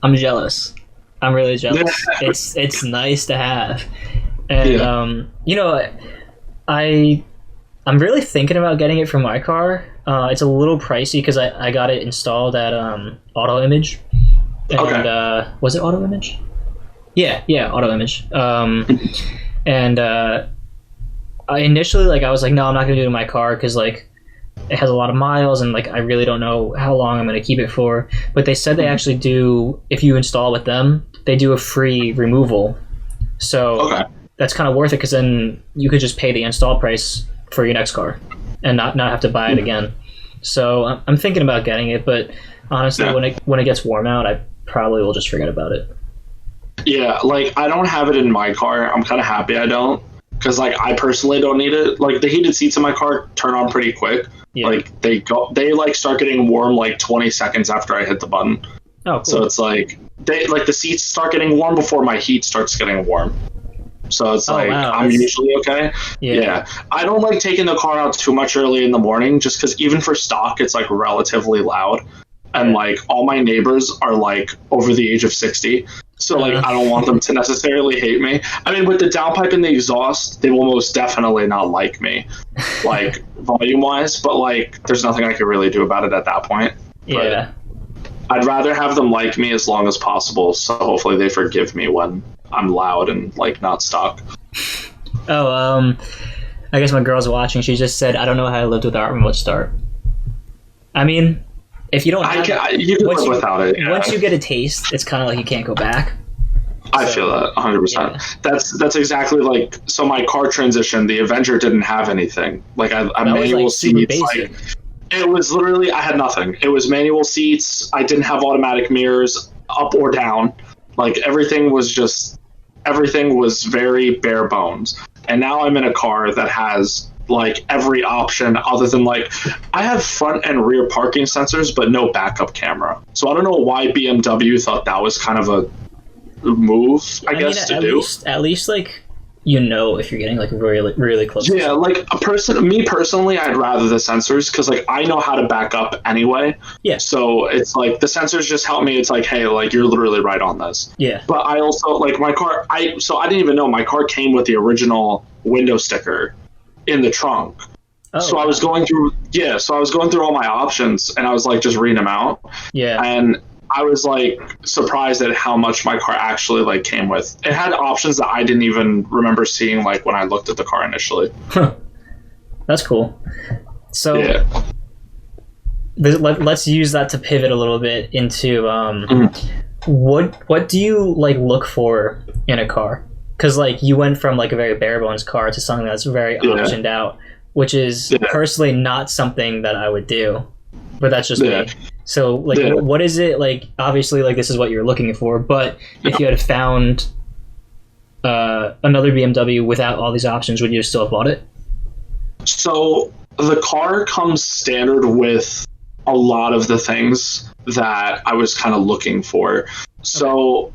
I'm jealous. I'm really jealous. It's nice to have, and you know, I'm really thinking about getting it for my car. It's a little pricey because I got it installed at Auto Image. And was it Auto Image? Yeah, Auto Image. And I initially I was like, no, I'm not gonna do it in my car because like it has a lot of miles and like I really don't know how long I'm gonna keep it for. But they said they actually do, if you install with them, they do a free removal. So that's kind of worth it because then you could just pay the install price for your next car and not have to buy it again. So I'm thinking about getting it, but honestly, when it gets warm out, I probably will just forget about it. Yeah, like I don't have it in my car. I'm kind of happy I don't, because like I personally don't need it. Like the heated seats in my car turn on pretty quick. Yeah. Like they like start getting warm like 20 seconds after I hit the button. Oh, cool. So it's like the seats start getting warm before my heat starts getting warm. So it's Oh, like, wow, I'm that's- usually okay. Yeah. I don't like taking the car out too much early in the morning, just because even for stock, it's like relatively loud. And like all my neighbors are like over the age of 60. So like I don't want them to necessarily hate me. I mean, with the downpipe and the exhaust, they will most definitely not like me, like volume wise, but like there's nothing I can really do about it at that point. Yeah. I'd rather have them like me as long as possible, so hopefully they forgive me when I'm loud and like not stock. Oh, I guess my girl's watching. She just said, "I don't know how I lived without remote start." I mean, if you don't have, you can live without it. Yeah. Once you get a taste, it's kind of like you can't go back. I feel that 100%. Yeah. That's exactly like, so my car transition, the Avenger didn't have anything. Like I manual like super seats. basic. Like, it was literally, I had nothing. It was manual seats. I didn't have automatic mirrors up or down. Like everything was very bare bones. And now I'm in a car that has like every option other than like, I have front and rear parking sensors, but no backup camera. So I don't know why BMW thought that was kind of a move, I guess, to do. At least like, you know, if you're getting like really, really close. Yeah, like me personally, I'd rather the sensors because like I know how to back up anyway. Yeah. So it's like the sensors just help me. It's like, hey, like you're literally right on this. Yeah. But I also like my car. I didn't even know my car came with the original window sticker in the trunk. Oh, so I was going through. Yeah. So I was going through all my options and I was like just reading them out. Yeah. And I was like surprised at how much my car actually like came with. It had options that I didn't even remember seeing like when I looked at the car initially. That's cool. So yeah. Let's use that to pivot a little bit into what do you like look for in a car? Because like you went from like a very bare bones car to something that's very optioned out, which is personally not something that I would do. But that's just me. So, like, what is it, like, obviously, like, this is what you're looking for, but if you had found another BMW without all these options, would you still have bought it? So, the car comes standard with a lot of the things that I was kind of looking for. So,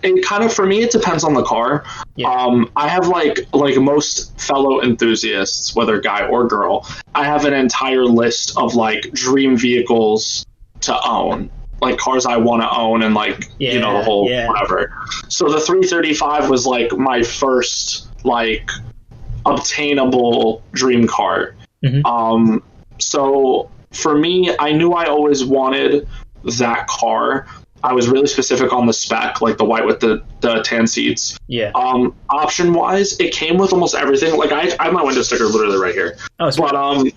it kind of, for me, it depends on the car. Yeah. I have, like most fellow enthusiasts, whether guy or girl, I have an entire list of, like, dream vehicles to own, like cars I want to own, and like you know, the whole whatever. So the 335 was like my first like obtainable dream car. So for me, I knew I always wanted that car. I was really specific on the spec, like the white with the tan seats. Yeah. Option wise, it came with almost everything. Like I have my window sticker literally right here. Oh, but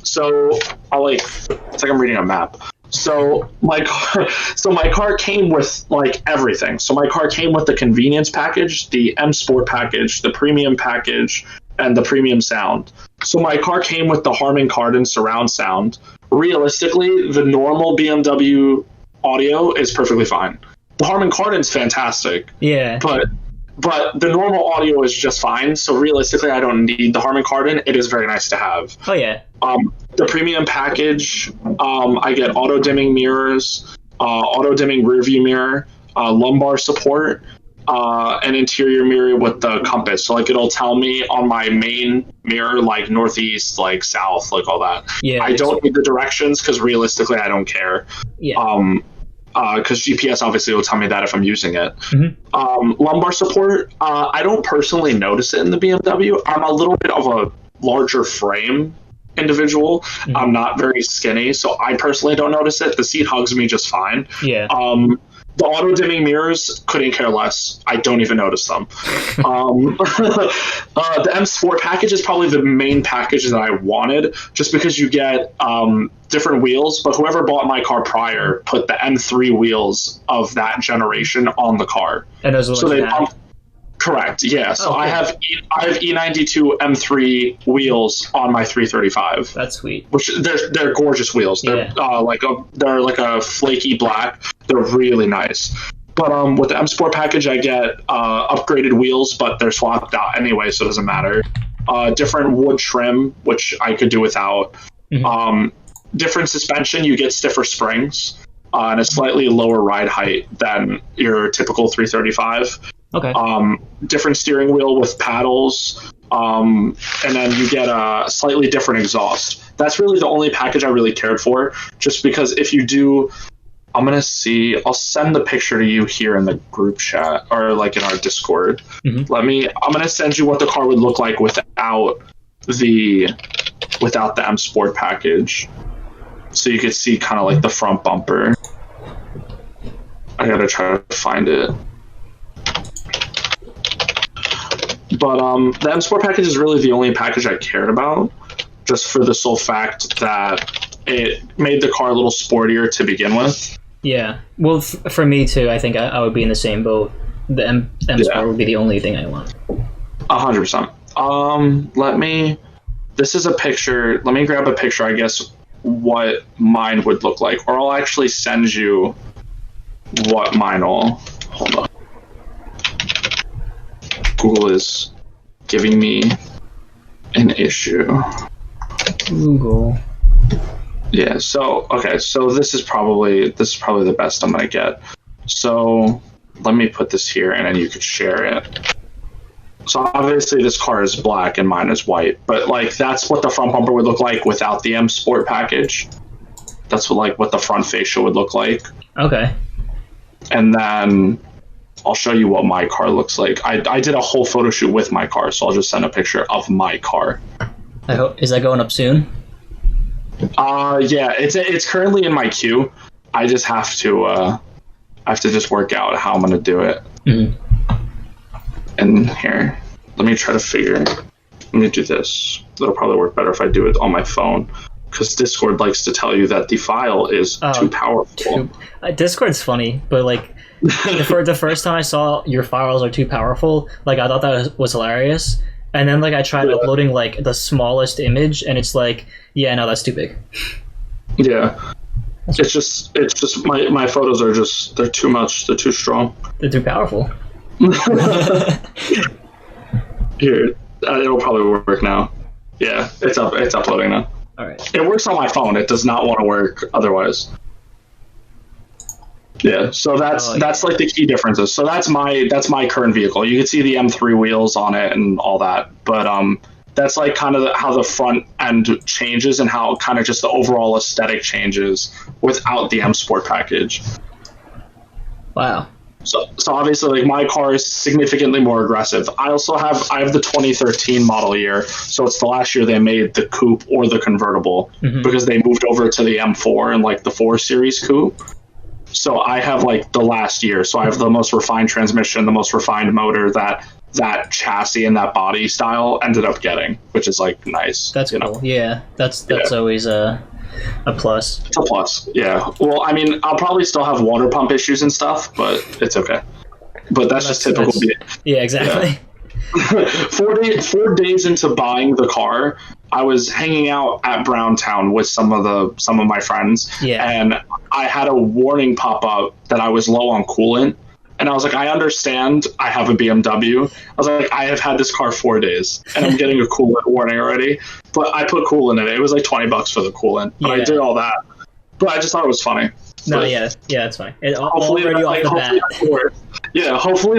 so I like, it's like I'm reading a map. So my car came with like everything. So my car came with the convenience package, the M Sport package, the premium package, and the premium sound. So my car came with the Harman Kardon surround sound. Realistically, the normal BMW audio is perfectly fine. The Harman Kardon's fantastic. Yeah. But the normal audio is just fine. So realistically, I don't need the Harman Kardon. It is very nice to have. Oh yeah. The premium package, I get auto dimming mirrors, auto dimming rear view mirror, lumbar support, an interior mirror with the compass. So like it'll tell me on my main mirror like northeast, like south, like all that. Yeah. I don't need the directions because realistically, I don't care. Yeah. Because GPS obviously will tell me that if I'm using it. Lumbar support, I don't personally notice it in the BMW. I'm a little bit of a larger frame individual. I'm not very skinny, so I personally don't notice it. The seat hugs me just fine. Yeah. The auto dimming mirrors, couldn't care less. I don't even notice them. The M Sport package is probably the main package that I wanted, just because you get different wheels. But whoever bought my car prior put the M3 wheels of that generation on the car. And those are so they bumped. Correct. Yeah. So I have E92 M3 wheels on my 335. That's sweet. Which they're gorgeous wheels. They're they're like a flaky black. They're really nice. But with the M Sport package, I get upgraded wheels, but they're swapped out anyway, so it doesn't matter. Different wood trim, which I could do without. Different suspension. You get stiffer springs and a slightly lower ride height than your typical 335. Okay. Different steering wheel with paddles, and then you get a slightly different exhaust. That's really the only package I really cared for, just because if you do, I'll send the picture to you here in the group chat or like in our Discord. Mm-hmm. I'm going to send you what the car would look like without the M Sport package. So you could see kind of like the front bumper. I got to try to find it. But the M Sport package is really the only package I cared about, just for the sole fact that it made the car a little sportier to begin with. Yeah. Well, for me too, I think I would be in the same boat. The M Sport would be the only thing I want. 100%. This is a picture. Let me grab a picture, I guess, what mine would look like. Or I'll actually send you what mine will. Hold on. Google is giving me an issue. Google. Yeah, so this is probably the best I'm gonna get. So let me put this here and then you could share it. So obviously this car is black and mine is white, but like that's what the front bumper would look like without the M Sport package. That's what the front fascia would look like. Okay. And then I'll show you what my car looks like. I did a whole photo shoot with my car, so I'll just send a picture of my car. Is that going up soon? Yeah, it's currently in my queue. I just have to just work out how I'm gonna do it. Mm-hmm. And here, let me try to let me do this. It'll probably work better if I do it on my phone, because Discord likes to tell you that the file is too powerful. Discord's funny, but like the first time I saw your files are too powerful, like I thought that was hilarious. And then like I tried uploading like the smallest image, and it's like, yeah, no, that's too big. Yeah, it's just my photos are they're too much. They're too strong. They're too powerful. Here, it'll probably work now. Yeah, it's uploading now. All right. It works on my phone. It does not want to work otherwise. Yeah, so that's like the key differences. So that's my current vehicle. You can see the M3 wheels on it and all that, but that's like kind of how the front end changes and how kind of just the overall aesthetic changes without the M Sport package. Wow. So obviously, like, my car is significantly more aggressive. I have the 2013 model year, so it's the last year they made the coupe or the convertible, because they moved over to the M4 and like the 4 Series coupe. So I have like the last year. So I have the most refined transmission, the most refined motor that chassis and that body style ended up getting, which is like nice. That's cool. Yeah, that's always a plus. It's a plus. Yeah. Well, I mean, I'll probably still have water pump issues and stuff, but it's okay. But that's just typical. Yeah, exactly. Yeah. 4 days into buying the car, I was hanging out at Browntown with some of my friends, and I had a warning pop up that I was low on coolant, and I was like, I understand, I have a BMW. I was like, I have had this car 4 days, and I'm getting a coolant warning already, but I put coolant in it. It was like $20 for the coolant, but I did all that. But I just thought it was funny. No, that's fine. Hopefully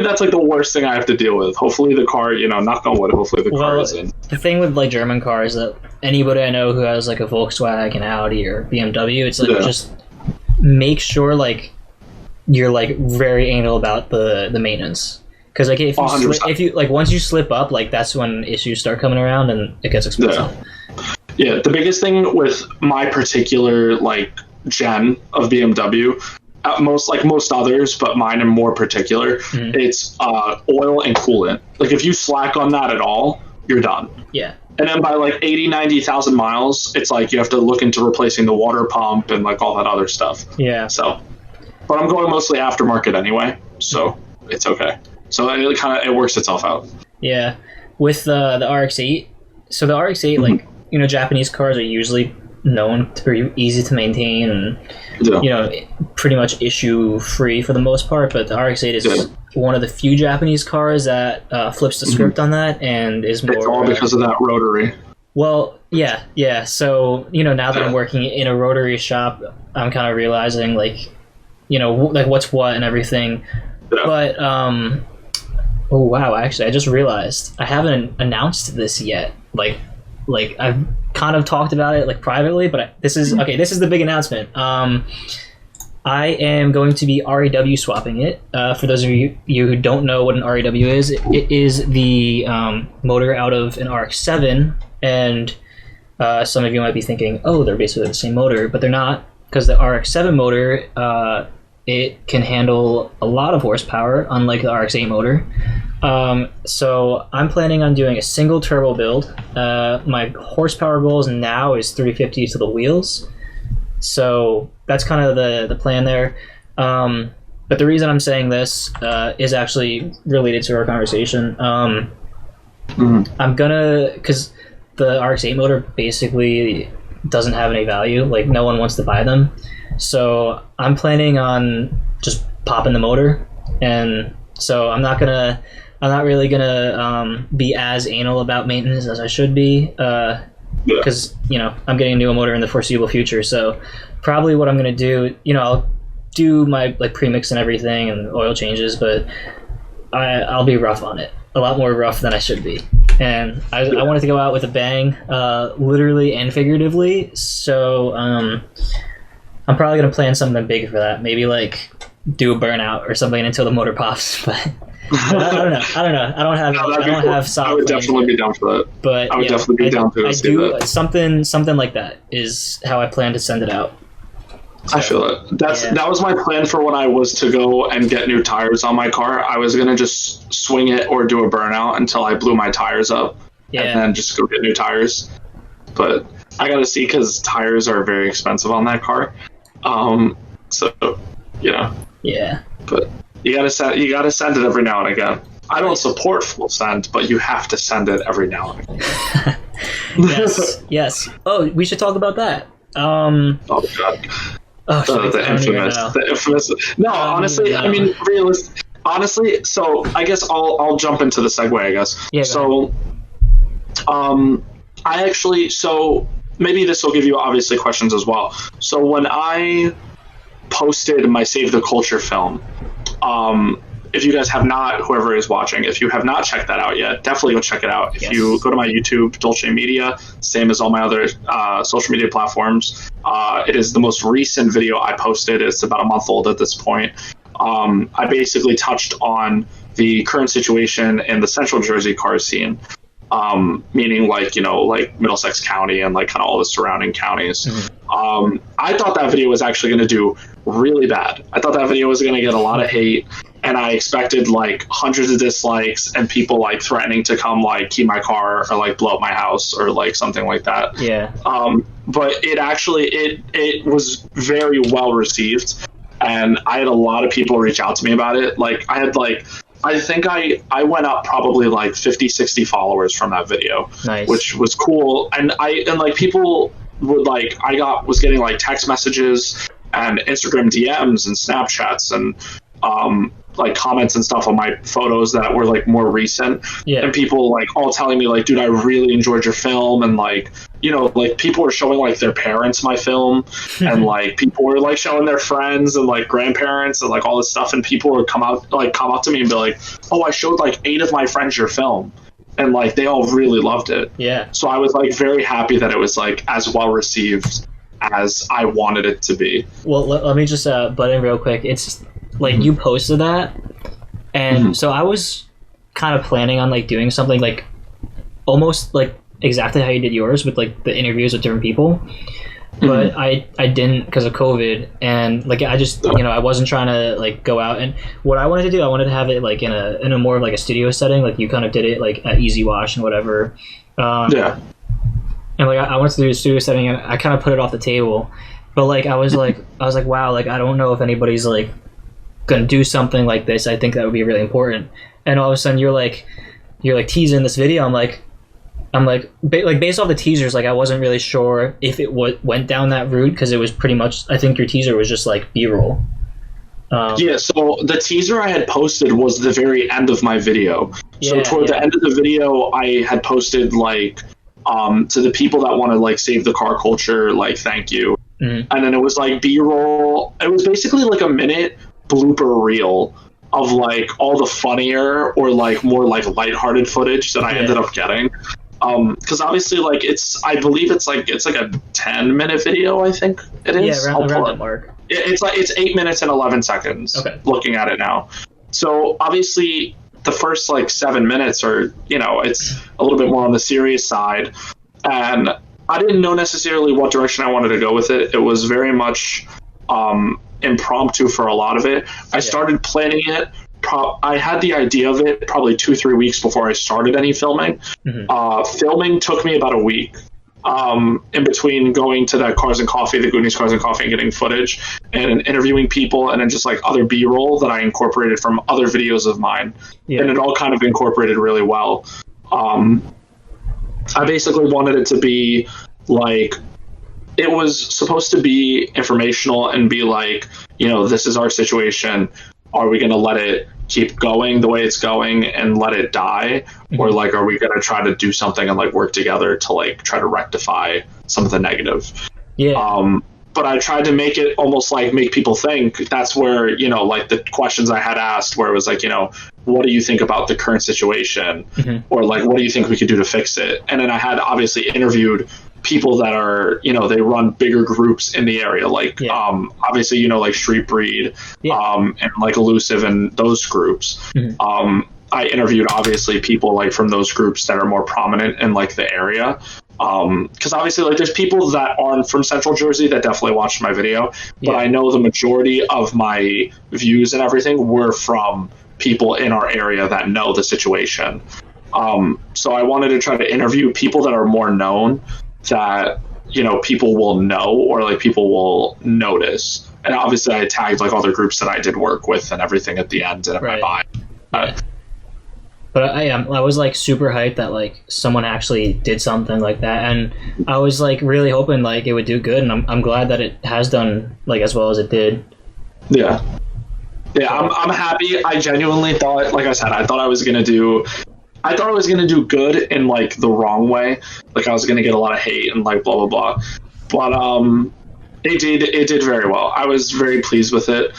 that's like the worst thing I have to deal with. Hopefully the car, knock on wood, hopefully the car isn't. The thing with like German cars is that anybody I know who has like a Volkswagen, Audi, or BMW, it's like just make sure like you're like very anal about the maintenance. Because like if you once you slip up, like that's when issues start coming around and it gets expensive. Yeah, the biggest thing with my particular like gen of BMW, most others, but mine in more particular, it's oil and coolant. Like if you slack on that at all, you're done. Yeah. And then by like 80,000-90,000 miles, it's like you have to look into replacing the water pump and like all that other stuff. Yeah. So, but I'm going mostly aftermarket anyway, so it's okay. So it works itself out. Yeah. With the RX-8, so the RX-8, like, Japanese cars are usually known to be easy to maintain and pretty much issue free for the most part, but the RX-8 is one of the few Japanese cars that flips the script on that and is more. It's all because of that rotary. Well, yeah. So now that I'm working in a rotary shop, I'm kind of realizing like what's what and everything. But Oh wow! Actually, I just realized I haven't announced this yet. Like I've kind of talked about it like privately, but this is okay. This is the big announcement. I am going to be Rew swapping it. For those of you who don't know what an Rew is, it is the motor out of an RX-7, and some of you might be thinking, oh, they're basically the same motor, but they're not, because the RX-7 motor, it can handle a lot of horsepower, unlike the RX-8 motor. So I'm planning on doing a single turbo build. My horsepower goals now is 350 to the wheels. So that's kind of the plan there. But the reason I'm saying this is actually related to our conversation. I'm gonna, because the RX-8 motor basically doesn't have any value. Like, no one wants to buy them. So I'm planning on just popping the motor, and so I'm not really gonna be as anal about maintenance as I should be, because I'm getting a new motor in the foreseeable future. So probably what I'm gonna do, I'll do my like premix and everything and oil changes, but I'll be rough on it, a lot more rough than I should be. And I wanted to go out with a bang, literally and figuratively. So I'm probably gonna plan something big for that. Maybe like do a burnout or something until the motor pops. But I don't know. I don't have solid. I would definitely be down for that. But I would definitely be down to see that. Something like that is how I plan to send it out. So, I feel it. That was my plan for when I was to go and get new tires on my car. I was gonna just swing it or do a burnout until I blew my tires up, and then just go get new tires. But I gotta see, because tires are very expensive on that car. So Yeah. But you gotta send it every now and again. I don't support full send, but you have to send it every now and again. Yes. Oh, we should talk about that. Oh god. Oh, the infamous. No, honestly, I mean, honestly. So I guess I'll jump into the segue. I guess. Yeah. So, I actually, so maybe this will give you obviously questions as well. So when I posted my Save the Culture film, if you guys have not, whoever is watching, if you have not checked that out yet, definitely go check it out. If you go to my YouTube, Dolce Media, same as all my other social media platforms, it is the most recent video I posted. It's about a month old at this point. I basically touched on the current situation in the Central Jersey car scene, meaning like Middlesex County and like kind of all the surrounding counties. Mm-hmm. I thought that video was actually going to do really bad. I thought that video was going to get a lot of hate, and I expected like hundreds of dislikes and people like threatening to come like key my car or like blow up my house or like something like that. Yeah. But it actually it was very well received, and I had a lot of people reach out to me about it. Like I think I went up probably like 50, 60 followers from that video, nice. Which was cool. And like people would like, was getting like text messages and Instagram DMs and Snapchats and like comments and stuff on my photos that were like more recent. Yeah. And people like all telling me like, dude, I really enjoyed your film. And like, like people were showing like their parents my film and like people were like showing their friends and like grandparents and like all this stuff. And people would come up to me and be like, oh, I showed like 8 of my friends your film. And like, they all really loved it. Yeah. So I was like very happy that it was like as well received as I wanted it to be. Well, let me just butt in real quick. It's like you posted that, and so I was kind of planning on like doing something like almost like exactly how you did yours with like the interviews with different people, but I didn't because of COVID, and like I just I wasn't trying to like go out. And what I wanted to do, I wanted to have it like in a more of like a studio setting, like you kind of did it like at Easy Wash and whatever. Yeah. And like I wanted to do a studio setting, and I kind of put it off the table. But like I was like wow, like I don't know if anybody's like gonna do something like this. I think that would be really important. And all of a sudden you're like teasing this video. I'm like based off the teasers, like I wasn't really sure if it went down that route, because it was pretty much, I think your teaser was just like B-roll. Yeah, so the teaser I had posted was the very end of my video. So toward the end of the video, I had posted like to the people that want to like save the car culture, like thank you. And then it was like B-roll. It was basically like a minute blooper reel of like all the funnier or like more like lighthearted footage that I ended up getting. Because obviously, like I believe it's like a 10-minute video. I think it is. Yeah, around that mark. It's 8 minutes and 11 seconds. Okay. Looking at it now, so obviously the first like 7 minutes are, it's a little bit more on the serious side, and I didn't know necessarily what direction I wanted to go with it. It was very much impromptu for a lot of it. I started planning it. I had the idea of it probably 2-3 weeks before I started any filming. Filming took me about a week. In between going to that the Goonies Cars and Coffee, and getting footage and interviewing people, and then just like other B-roll that I incorporated from other videos of mine. And it all kind of incorporated really well. I basically wanted it to be like, it was supposed to be informational and be like, this is our situation. Are we going to let it keep going the way it's going and let it die? Or like, are we going to try to do something and like work together to like try to rectify some of the negative? But I tried to make it almost like make people think. That's where, like the questions I had asked, where it was like, what do you think about the current situation? Or like, what do you think we could do to fix it? And then I had obviously interviewed people that are, they run bigger groups in the area, like obviously, like Street Breed, and like Elusive and those groups. I interviewed obviously people like from those groups that are more prominent in like the area, because obviously like there's people that aren't from Central Jersey that definitely watched my video, but I know the majority of my views and everything were from people in our area that know the situation. So I wanted to try to interview people that are more known, that people will know or like people will notice. And obviously I tagged like all the groups that I did work with and everything at the end and in my bio. But I was like super hyped that like someone actually did something like that, and I was like really hoping like it would do good, and I'm glad that it has done like as well as it did. I'm happy. I genuinely thought, like I said, I thought I was gonna do good in like the wrong way. Like I was gonna get a lot of hate and like blah blah blah. But it did very well. I was very pleased with it.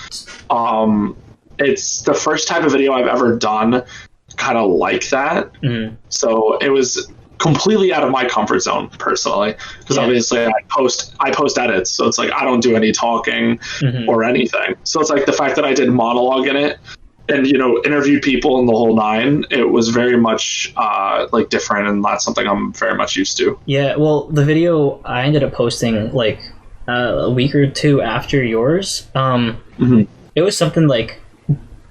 It's the first type of video I've ever done kind of like that. So it was completely out of my comfort zone personally, because obviously I post edits, so it's like I don't do any talking or anything. So it's like the fact that I did monologue in it and interviewed people in the whole nine, it was very much like different, and that's something I'm very much used to. Well, the video I ended up posting like a week or two after yours. It was something like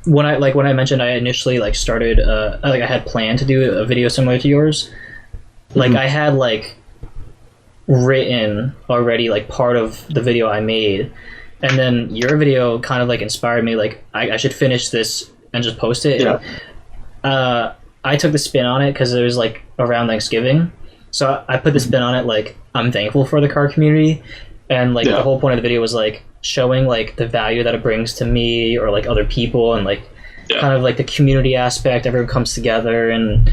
when I mentioned I initially like started like I had planned to do a video similar to yours. Like I had like written already like part of the video I made, and then your video kind of like inspired me, like I should finish this and just post it. I took the spin on it because it was like around Thanksgiving, so I put the spin on it like I'm thankful for the car community, and like the whole point of the video was like showing like the value that it brings to me or like other people, and like kind of like the community aspect. Everyone comes together, and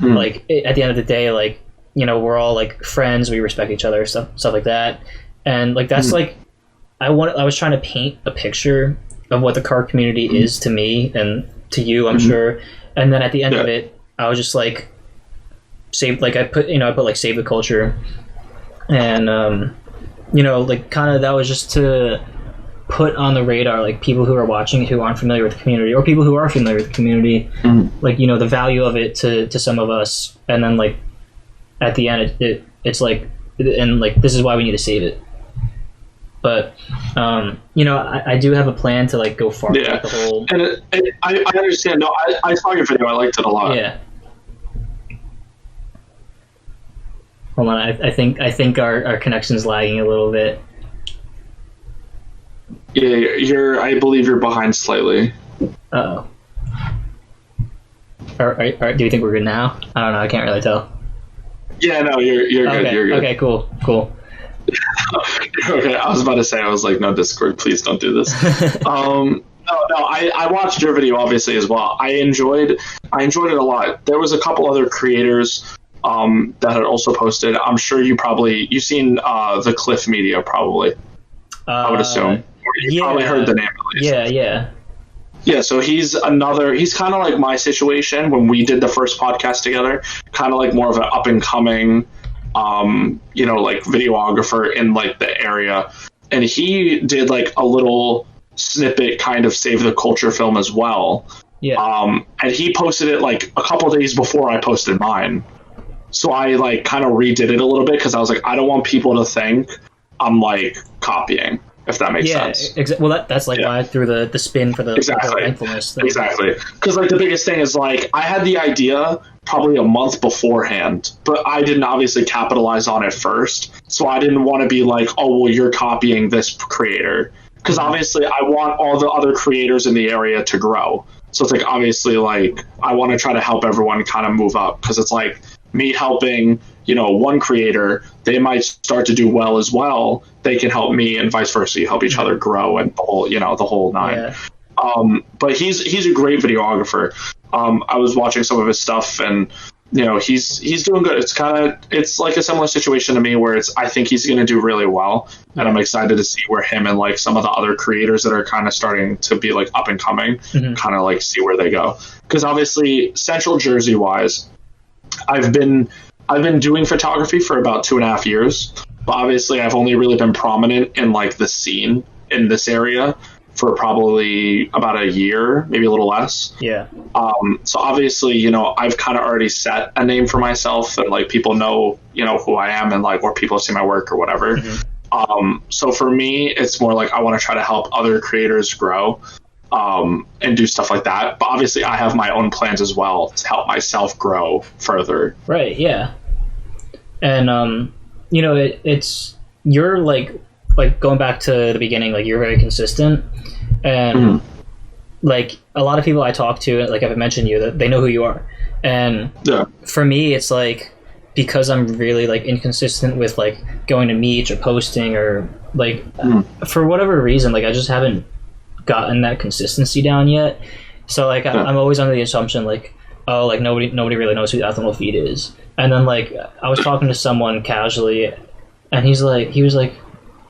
like at the end of the day, like we're all like friends, we respect each other, stuff like that. And like that's like I was trying to paint a picture of what the car community is to me and to you, I'm sure. And then at the end of it, I was just like I put like save the culture, and like kind of that was just to put on the radar like people who are watching who aren't familiar with the community, or people who are familiar with the community, like the value of it to some of us. And then like at the end it's like, and like this is why we need to save it. But I do have a plan to like go far with the whole. And I understand. No, I saw your video. I liked it a lot. Hold on, I think our connection's lagging a little bit. Yeah, I believe you're behind slightly. Uh-oh. All right, do you think we're good now? I don't know, I can't really tell. Yeah, no, you're good, you're good. Okay, cool. Okay, I was about to say, I was like, no, Discord, please don't do this. No, I watched your video obviously as well. I enjoyed it a lot. There was a couple other creators that had also posted. I'm sure you've seen the Cliff Media probably. I would assume. You probably heard the name at least. Yeah. Yeah, so he's kind of like my situation when we did the first podcast together, kind of like more of an up and coming, like videographer in like the area. And he did like a little snippet kind of Save the Culture film as well. Yeah. And he posted it like a couple days before I posted mine. So I like kind of redid it a little bit because I was like, I don't want people to think I'm like copying, if that makes sense. Well, that's like why I threw the spin for the mindfulness thing. Exactly. Because like the biggest thing is like I had the idea probably a month beforehand, but I didn't obviously capitalize on it first. So I didn't want to be like, oh, well, you're copying this creator. Because obviously I want all the other creators in the area to grow. So it's like obviously like I want to try to help everyone kind of move up, because it's like me helping, one creator, they might start to do well as well. They can help me and vice versa. You help each other grow and the whole nine. Yeah. But he's a great videographer. I was watching some of his stuff and he's doing good. It's like a similar situation to me where I think he's going to do really well. And I'm excited to see where him and like some of the other creators that are kind of starting to be like up and coming, kind of like see where they go. Because obviously Central Jersey wise, I've been doing photography for about 2.5 years, but obviously I've only really been prominent in like the scene in this area for probably about a year, maybe a little less. Yeah. So obviously, I've kind of already set a name for myself, and like people know, who I am, and like, or people see my work or whatever. So for me, it's more like I want to try to help other creators grow, and do stuff like that. But obviously I have my own plans as well to help myself grow further. Right. Yeah. And, it's, you're like going back to the beginning, like you're very consistent, and like a lot of people I talk to, like I've mentioned you, that they know who you are. And for me, it's like, because I'm really like inconsistent with like going to meets or posting or like for whatever reason, like I just haven't gotten that consistency down yet. So like I'm always under the assumption like, oh, like nobody really knows who Ethanol Feed is. And then like I was talking to someone casually, and he was like,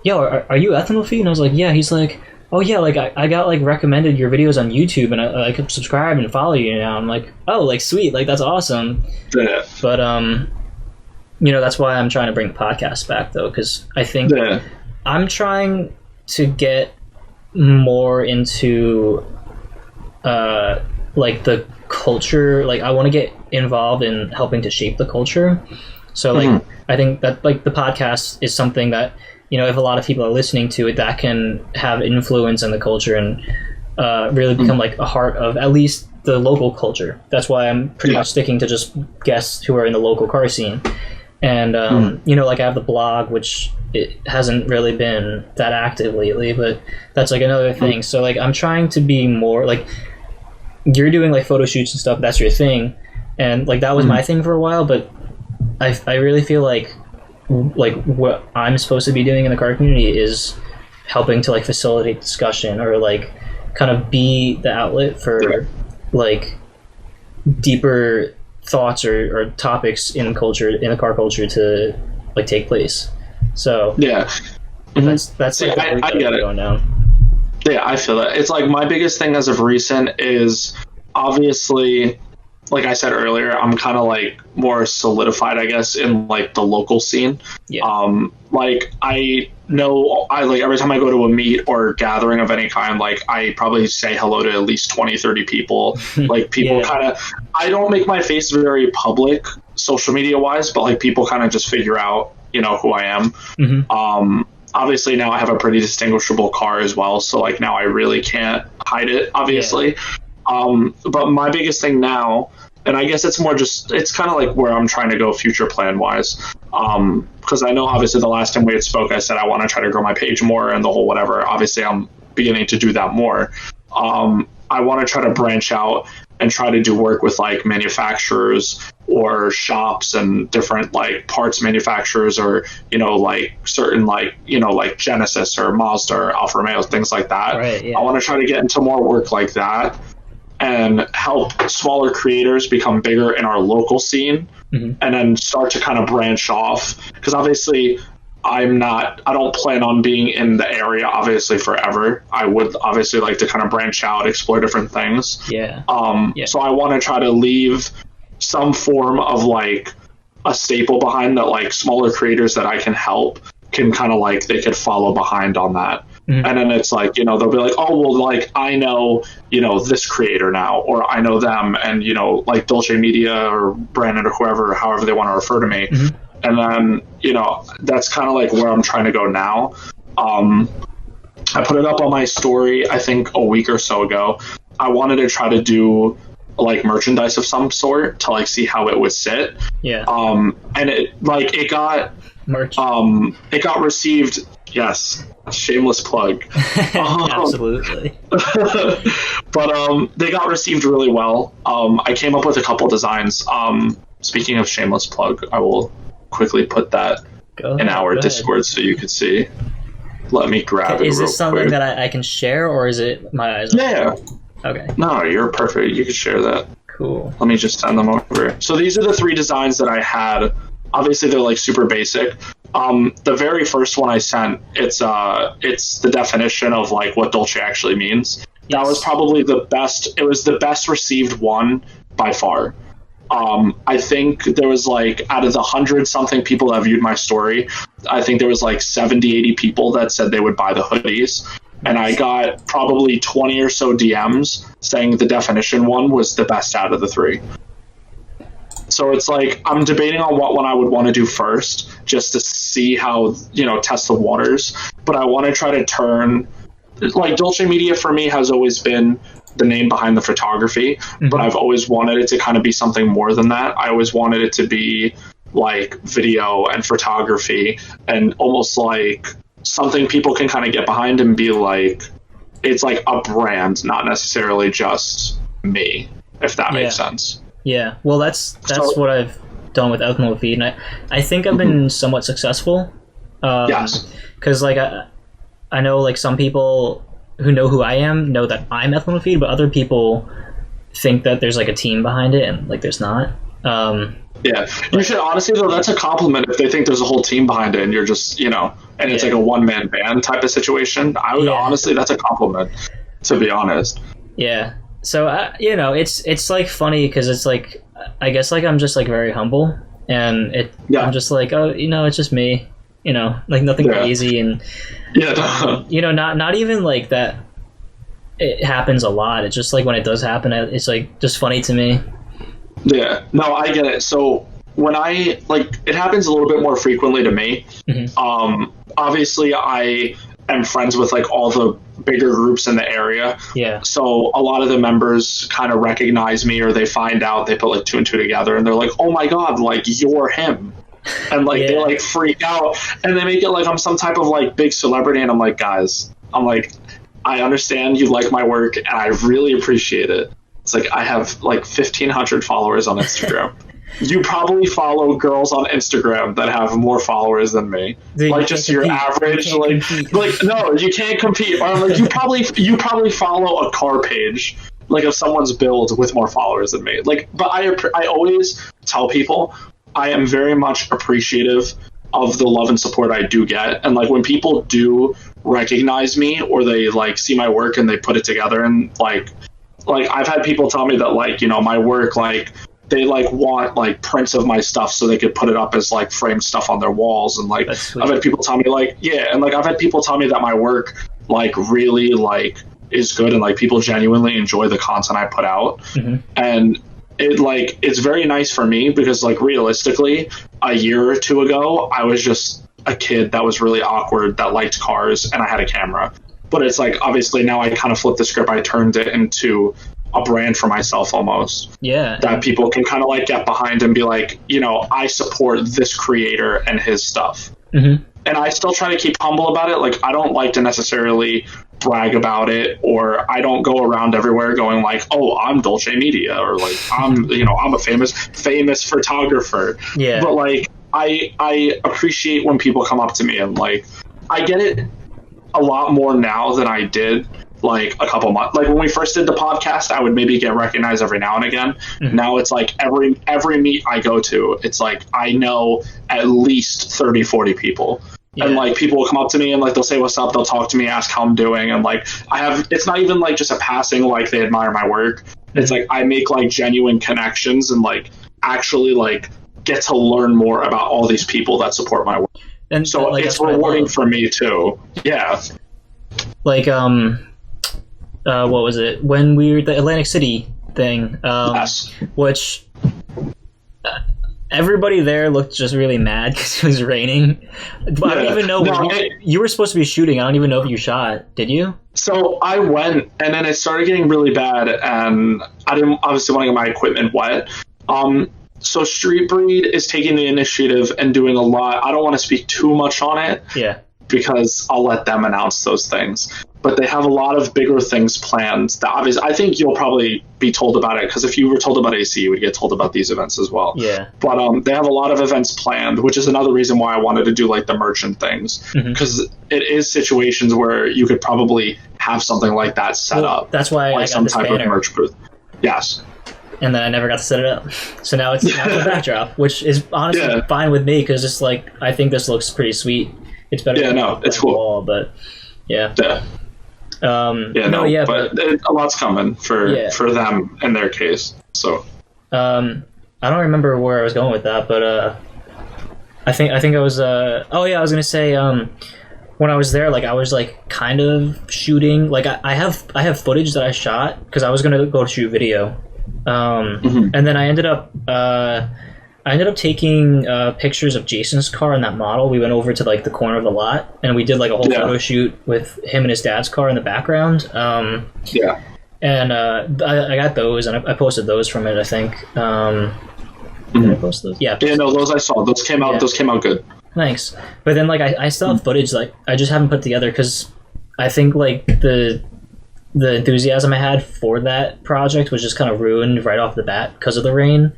yo, are you Ethanol Feed? And I was like, yeah. He's like, oh yeah, like I got like recommended your videos on YouTube, and I could subscribe and follow you now. I'm like, oh, like sweet, like that's awesome. Yeah. But that's why I'm trying to bring podcasts back though, because I think I'm trying to get more into like the culture. Like I want to get involved in helping to shape the culture. So like I think that like the podcast is something that, if a lot of people are listening to it, that can have influence in the culture and really become like a heart of at least the local culture. That's why I'm pretty much sticking to just guests who are in the local car scene. And like I have the blog, which it hasn't really been that active lately, but that's like another thing. So like I'm trying to be more like, you're doing like photo shoots and stuff, that's your thing, and like that was my thing for a while, but I really feel like what I'm supposed to be doing in the car community is helping to like facilitate discussion, or like kind of be the outlet for like deeper thoughts or topics in the car culture to like take place. So that's like I get it going down. Yeah, I feel that. It's like my biggest thing as of recent is obviously, like I said earlier, I'm kind of like more solidified, I guess, in like the local scene. Yeah. Like I know like every time I go to a meet or gathering of any kind, like I probably say hello to at least 20-30 people. Like people kind of, I don't make my face very public social media wise, but like people kind of just figure out, who I am. Obviously now I have a pretty distinguishable car as well, so like now I really can't hide it, obviously. But my biggest thing now, and I guess it's more just, it's kind of like where I'm trying to go future plan wise, because I know obviously the last time we had spoke, I said I want to try to grow my page more and the whole whatever. Obviously I'm beginning to do that more. I want to try to branch out and try to do work with like manufacturers or shops and different like parts manufacturers, or like certain like like Genesis or Mazda or Alfa Romeo, things like that. Right, yeah. I want to try to get into more work like that and help smaller creators become bigger in our local scene, and then start to kind of branch off, because obviously I don't plan on being in the area obviously forever. I would obviously like to kind of branch out, explore different things. Yeah. So I want to try to leave some form of like a staple behind that, like smaller creators that I can help can kind of like, they could follow behind on that. And then it's like, you know, they'll be like, oh, well, like, I know, you know, this creator now, or I know them, and, you know, like Dolce Media or Brandon or whoever, however they want to refer to me. And then, you know, that's kind of like where I'm trying to go now. I put it up on my story, I think a week or so ago. I wanted to try to do like merchandise of some sort to like see how it would sit. Yeah. And it got merch. It got received. Yes, shameless plug. Absolutely. But they got received really well. I came up with a couple designs. Speaking of shameless plug, I will quickly put that in our Discord so you could see. Let me grab it. Is real this something quick. that I can share, or is it my eyes? Yeah. Okay. No, you're perfect. You can share that. Cool. Let me just send them over. So these are the 3 designs that I had. Obviously, they're like super basic. The very first one I sent, it's the definition of like what Dolce actually means. Yes. That was probably the best. It was the best received one by far. I think there was like, out of the 100-something people that viewed my story, I think there was like 70, 80 people that said they would buy the hoodies. And I got probably 20 or so DMs saying the definition one was the best out of the 3. So it's like, I'm debating on what one I would want to do first, just to see how, you know, test the waters. But I want to try to turn, like, Dolce Media for me has always been the name behind the photography, but I've always wanted it to kind of be something more than that. I always wanted it to be like video and photography, and almost like something people can kind of get behind and be like, it's like a brand, not necessarily just me, if that makes sense. Yeah, well, that's what I've done with Ethno Feed, and I think I've been somewhat successful. Yes. Because like I know like some people who know who I am know that I'm Ethno Feed, but other people think that there's like a team behind it, and like there's not. Yeah, you should honestly though. That's a compliment if they think there's a whole team behind it, and you're just, you know, and it's like a one-man band type of situation. I would honestly, that's a compliment, to be honest. Yeah. So you know, it's like funny because it's like, I guess like I'm just like very humble, and I'm just like, oh, you know, it's just me, you know, like nothing crazy, and you know, not even like that. It happens a lot. It's just like when it does happen, it's like just funny to me. Yeah, no, I get it. So when I like, it happens a little bit more frequently to me. Obviously, I am friends with like all the bigger groups in the area. Yeah. So a lot of the members kind of recognize me, or they find out, they put like 2 and 2 together, and they're like, "Oh my god, like you're him," and like they like freak out, and they make it like I'm some type of like big celebrity, and I'm like, guys, I understand you like my work, and I really appreciate it. It's like, I have like 1,500 followers on Instagram. You probably follow girls on Instagram that have more followers than me. Dude, like just your average, like no, you can't compete. Or like you probably follow a car page like of someone's build with more followers than me. Like, but I always tell people I am very much appreciative of the love and support I do get, and like when people do recognize me or they like see my work and they put it together, and like I've had people tell me that like, you know, my work, like they like want like prints of my stuff so they could put it up as like framed stuff on their walls, and like I've had people tell me like and like I've had people tell me that my work like really like is good, and like people genuinely enjoy the content I put out. And it like, it's very nice for me because like realistically a year or 2 ago I was just a kid that was really awkward that liked cars, and I had a camera. But it's like, obviously now I kind of flipped the script. I turned it into a brand for myself almost. Yeah. That people can kind of like get behind and be like, you know, I support this creator and his stuff. And I still try to keep humble about it. Like, I don't like to necessarily brag about it, or I don't go around everywhere going like, oh, I'm Dolce Media, or like I'm a famous photographer. Yeah. But like, I appreciate when people come up to me, and like, I get it a lot more now than I did like a couple months. Like when we first did the podcast, I would maybe get recognized every now and again. Now it's like every meet I go to, it's like I know at least 30, 40 people. And like people will come up to me and like they'll say what's up, they'll talk to me, ask how I'm doing, and like it's not even like just a passing like they admire my work. It's like I make like genuine connections and like actually like get to learn more about all these people that support my work. And so like, it's rewarding for me too. Yeah. Like what was it when we were at the Atlantic City thing? Yes. Which everybody there looked just really mad because it was raining. I don't even know. You were supposed to be shooting. I don't even know if you shot. Did you? So I went, and then it started getting really bad, and I didn't obviously want to get my equipment wet. So Street Breed is taking the initiative and doing a lot. I don't want to speak too much on it. Yeah. Because I'll let them announce those things. But they have a lot of bigger things planned. That obviously, I think you'll probably be told about it, because if you were told about AC, you would get told about these events as well. Yeah. But they have a lot of events planned, which is another reason why I wanted to do like the merchant things, because it is situations where you could probably have something like that set up. That's why like I got some this type banner. of merch booth. Yes. And then I never got to set it up. So now it's a backdrop, which is honestly fine with me, because it's like I think this looks pretty sweet. It's better. Yeah, no, it's cool. Wall, but yeah. But a lot's coming for them in their case. So I don't remember where I was going with that, but I think I was I was gonna say when I was there, like I was like kind of shooting, like I have footage that I shot because I was gonna go shoot video, and then I ended up taking pictures of Jason's car and that model. We went over to like the corner of the lot and we did like a whole photo shoot with him and his dad's car in the background. And I got those and I posted those from it, I think. Did I post those? Yeah. Yeah, no, those I saw. Those came out. Yeah. Those came out good. Thanks. But then like I still have footage like I just haven't put together because I think like the enthusiasm I had for that project was just kind of ruined right off the bat because of the rain.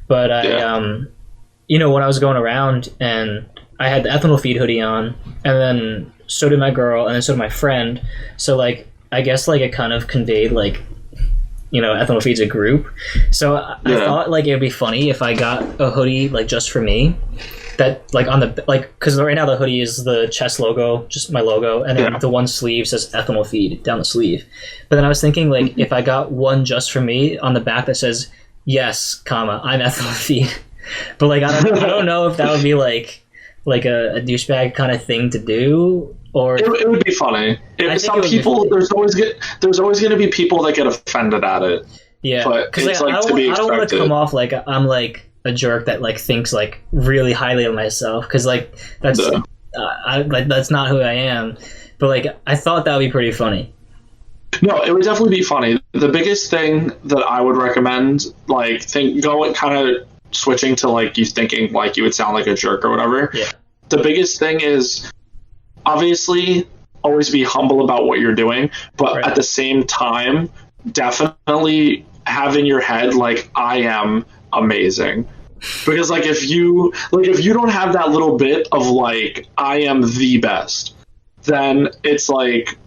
But when I was going around and I had the ethanol feed hoodie on, and then so did my girl, and then so did my friend. So like I guess like it kind of conveyed like, ethanol feed's a group. So I thought like it'd be funny if I got a hoodie like just for me. That like on the because right now the hoodie is the chest logo, just my logo, and then the one sleeve says ethanol feed down the sleeve. But then I was thinking like if I got one just for me on the back that says yes, I'm ethanol feed. But like I don't know if that would be like a douchebag kind of thing to do, or it would be funny. Some people there's always going to be people that get offended at it. Yeah, but it's I don't want to come off like I'm like a jerk that like thinks like really highly of myself, because like that's that's not who I am. But like I thought that would be pretty funny. No, it would definitely be funny. The biggest thing that I would recommend, like going kind of switching to like you thinking like you would sound like a jerk or whatever. Yeah. The biggest thing is obviously always be humble about what you're doing, but at the same time, definitely have in your head like I am amazing. Because like if you don't have that little bit of like I am the best, then it's like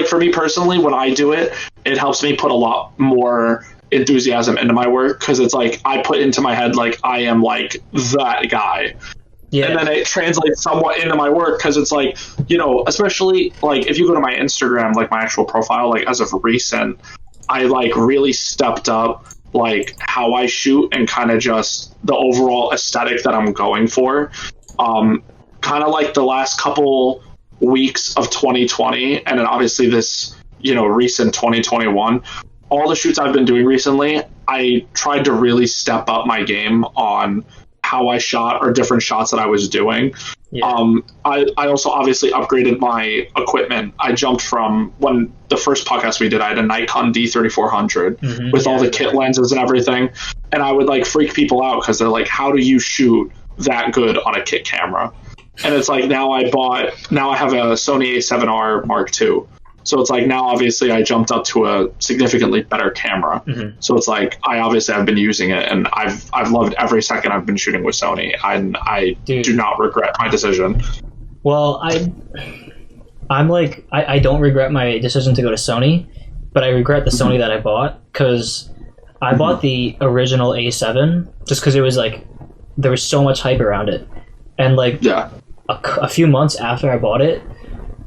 for me personally, when I do it, it helps me put a lot more enthusiasm into my work, because it's like I put into my head like I am like that guy. Yeah. And then it translates somewhat into my work, because it's like, especially like if you go to my Instagram, like my actual profile, like as of recent, I like really stepped up like how I shoot and kind of just the overall aesthetic that I'm going for. Kind of like the last couple weeks of 2020, and then obviously this, recent 2021, all the shoots I've been doing recently, I tried to really step up my game on how I shot or different shots that I was doing. Yeah. I also obviously upgraded my equipment. I jumped from when the first podcast we did, I had a Nikon D3400 with all the kit lenses and everything. And I would like freak people out because they're like, how do you shoot that good on a kit camera? And it's like, now I have a Sony A7R Mark II. So it's like now obviously I jumped up to a significantly better camera. So it's like I've been using it, and I've loved every second I've been shooting with Sony. I do not regret my decision. Well, I'm like I don't regret my decision to go to Sony, but I regret the Sony that I bought, because I bought the original A7 just because it was like there was so much hype around it, and like a few months after I bought it,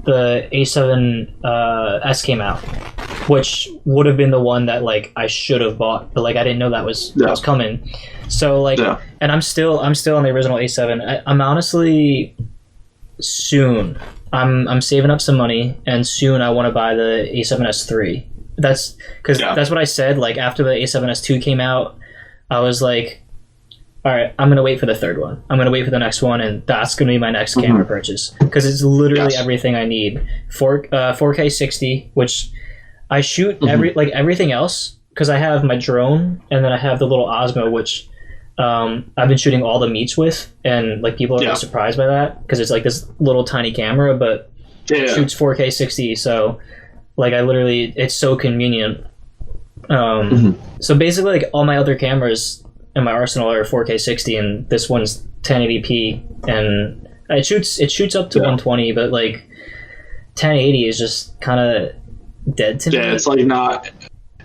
the A7S came out, which would have been the one that like I should have bought, but like I didn't know that was coming. So like, and I'm still on the original A7. I'm honestly soon. I'm saving up some money, and soon I want to buy the A7S III. That's because that's what I said. Like after the A7S II came out, I was like, all right, I'm gonna wait for the third one. I'm gonna wait for the next one, and that's gonna be my next camera purchase because it's literally everything I need. 4K 60, which I shoot everything else because I have my drone and then I have the little Osmo, which I've been shooting all the meets with, and like people are really surprised by that because it's like this little tiny camera, but it shoots 4K 60. So like I literally, it's so convenient. So basically, like all my other cameras in my arsenal are 4K 60, and this one's 1080p, and it shoots up to 120, but like 1080 is just kind of dead to me. Yeah, it's like not.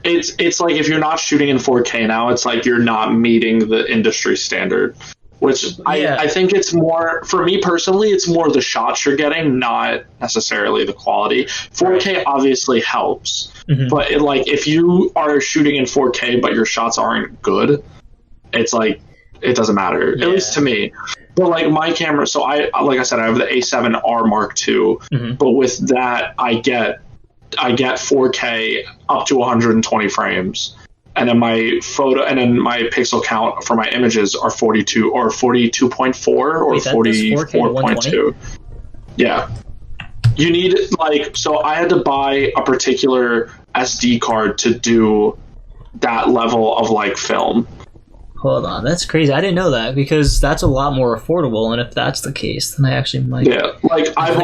It's like if you're not shooting in 4K now, it's like you're not meeting the industry standard. Which I think it's more, for me personally, it's more the shots you're getting, not necessarily the quality. 4K obviously helps, but if you are shooting in 4K but your shots aren't good, it's like it doesn't matter, at least to me. But like my camera, so I have the A7R Mark II, but with that I get 4K up to 120 frames, and then my pixel count for my images are 42 or 42.4 or 44.2. Yeah, you need so I had to buy a particular SD card to do that level of film. Hold on, that's crazy. I didn't know that, because that's a lot more affordable, and if that's the case, then I actually might. Yeah, I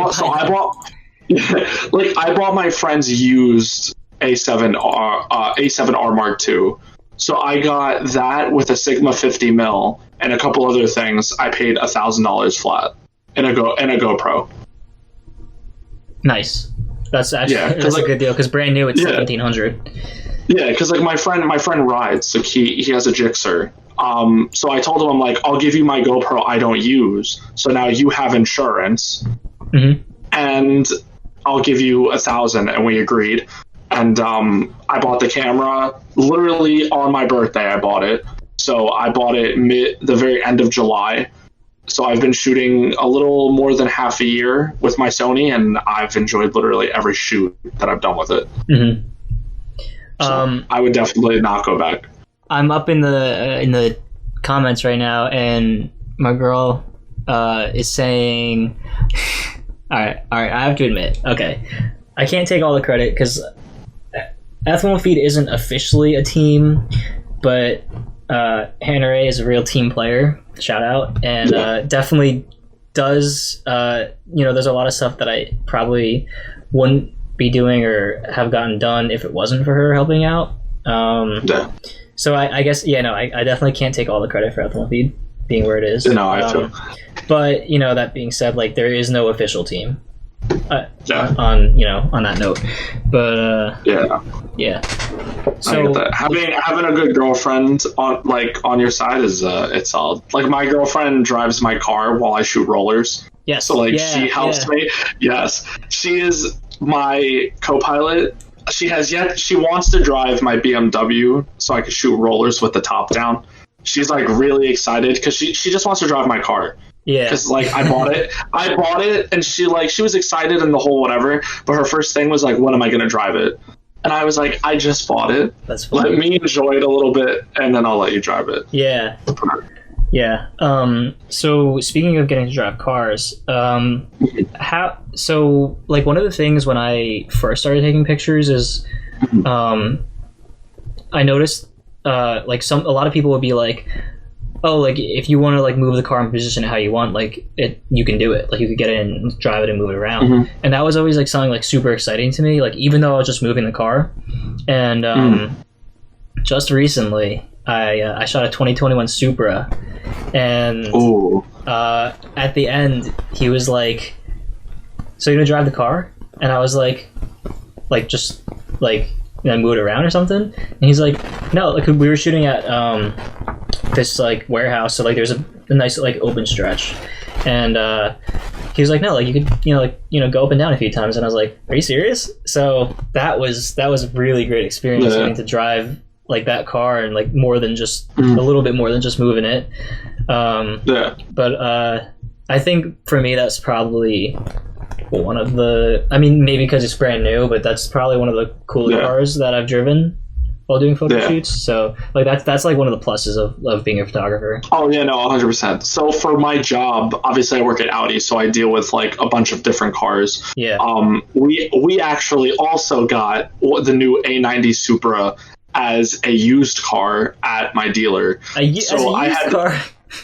bought my friend's used A7R Mark II. So I got that with a Sigma 50mm and a couple other things. I paid $1,000 flat in a GoPro. Nice. That's actually that's a good deal, because brand new it's $1,700. Yeah, because my friend rides, so he has a Gixxer. So I told him, I'm like, I'll give you my GoPro I don't use, so now you have insurance, and I'll give you $1,000, and we agreed. And I bought the camera literally on my birthday. I bought it, so I bought it the very end of July. So I've been shooting a little more than half a year with my Sony, and I've enjoyed literally every shoot that I've done with it. So I would definitely not go back. I'm up in the comments right now, and my girl is saying, all right, I have to admit, okay, I can't take all the credit because Ethanol Feed isn't officially a team, but Hannah Ray is a real team player, shout out, and definitely does, there's a lot of stuff that I probably wouldn't be doing or have gotten done if it wasn't for her helping out. So I guess, I definitely can't take all the credit for Ethanol Feed being where it is. No, I feel. But, that being said, there is no official team on that note. But, yeah. So having a good girlfriend on your side is it's solid. My girlfriend drives my car while I shoot rollers. Yes. So she helps me. Yes. She is my co-pilot. She wants to drive my BMW so I can shoot rollers with the top down. She's really excited because she just wants to drive my car. Yeah. Because I bought it, and she was excited and the whole whatever. But her first thing was when am I going to drive it? And I was like, I just bought it. That's funny. Let me enjoy it a little bit, and then I'll let you drive it. Yeah. Yeah. So speaking of getting to drive cars, one of the things when I first started taking pictures is, I noticed, a lot of people would be like, oh, if you want to move the car and position it how you want, you can do it. You could get in and drive it and move it around. And that was always something super exciting to me. Even though I was just moving the car, and just recently I shot a 2021 Supra, and at the end he was like, "So you're gonna drive the car?" And I was like, move it around or something? And he's like, "No, we were shooting at this warehouse, so there's a nice open stretch, and he was like, no, like you could, go up and down a few times, and I was like, are you serious? So that was a really great experience getting to drive like that car and like more than just a little bit more than just moving it. But I think for me that's probably one of the, I mean, maybe because it's brand new, but that's probably one of the cooler cars that I've driven while doing photo shoots. So like that's like one of the pluses of being a photographer. Oh yeah, no, 100%. So for my job, obviously I work at Audi, so I deal with like a bunch of different cars. Yeah. We actually also got the new A90 Supra as a used car at my dealer. As a used car?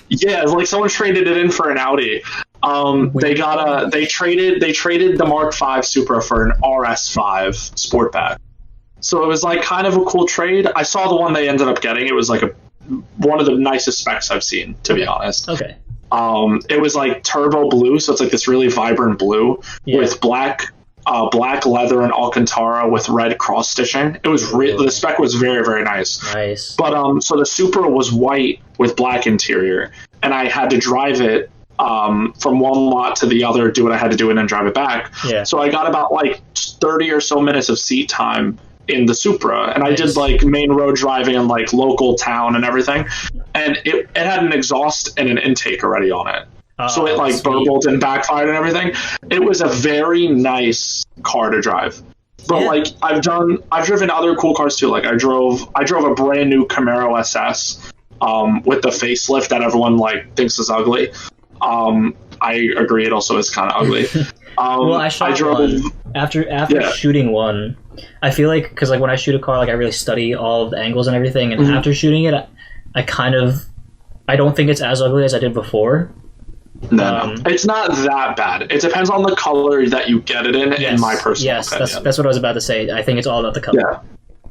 Yeah, like someone traded it in for an Audi. They traded the Mark V Supra for an RS5 Sportback. So it was like kind of a cool trade. I saw the one they ended up getting. It was like one of the nicest specs I've seen, to be honest. Okay. It was like turbo blue, so it's like this really vibrant blue with black leather and Alcantara with red cross stitching. It was the spec was very, very nice. Nice. But so the Supra was white with black interior, and I had to drive it from one lot to the other, do what I had to do, and then drive it back. Yeah. So I got about like 30 or so minutes of seat time in the Supra, and I did like main road driving in like local town and everything, and it had an exhaust and an intake already on it. So it like burbled and backfired and everything. It was a very nice car to drive. But like I've driven other cool cars too. Like I drove a brand new Camaro SS with the facelift that everyone like thinks is ugly. I agree, it also is kind of ugly. Well, I drove one. After shooting one, I feel like, because like when I shoot a car, like I really study all of the angles and everything, and after shooting it, I don't think it's as ugly as I did before. No, it's not that bad. It depends on the color that you get it in my personal opinion. Yes, that's what I was about to say. I think it's all about the color. Yeah.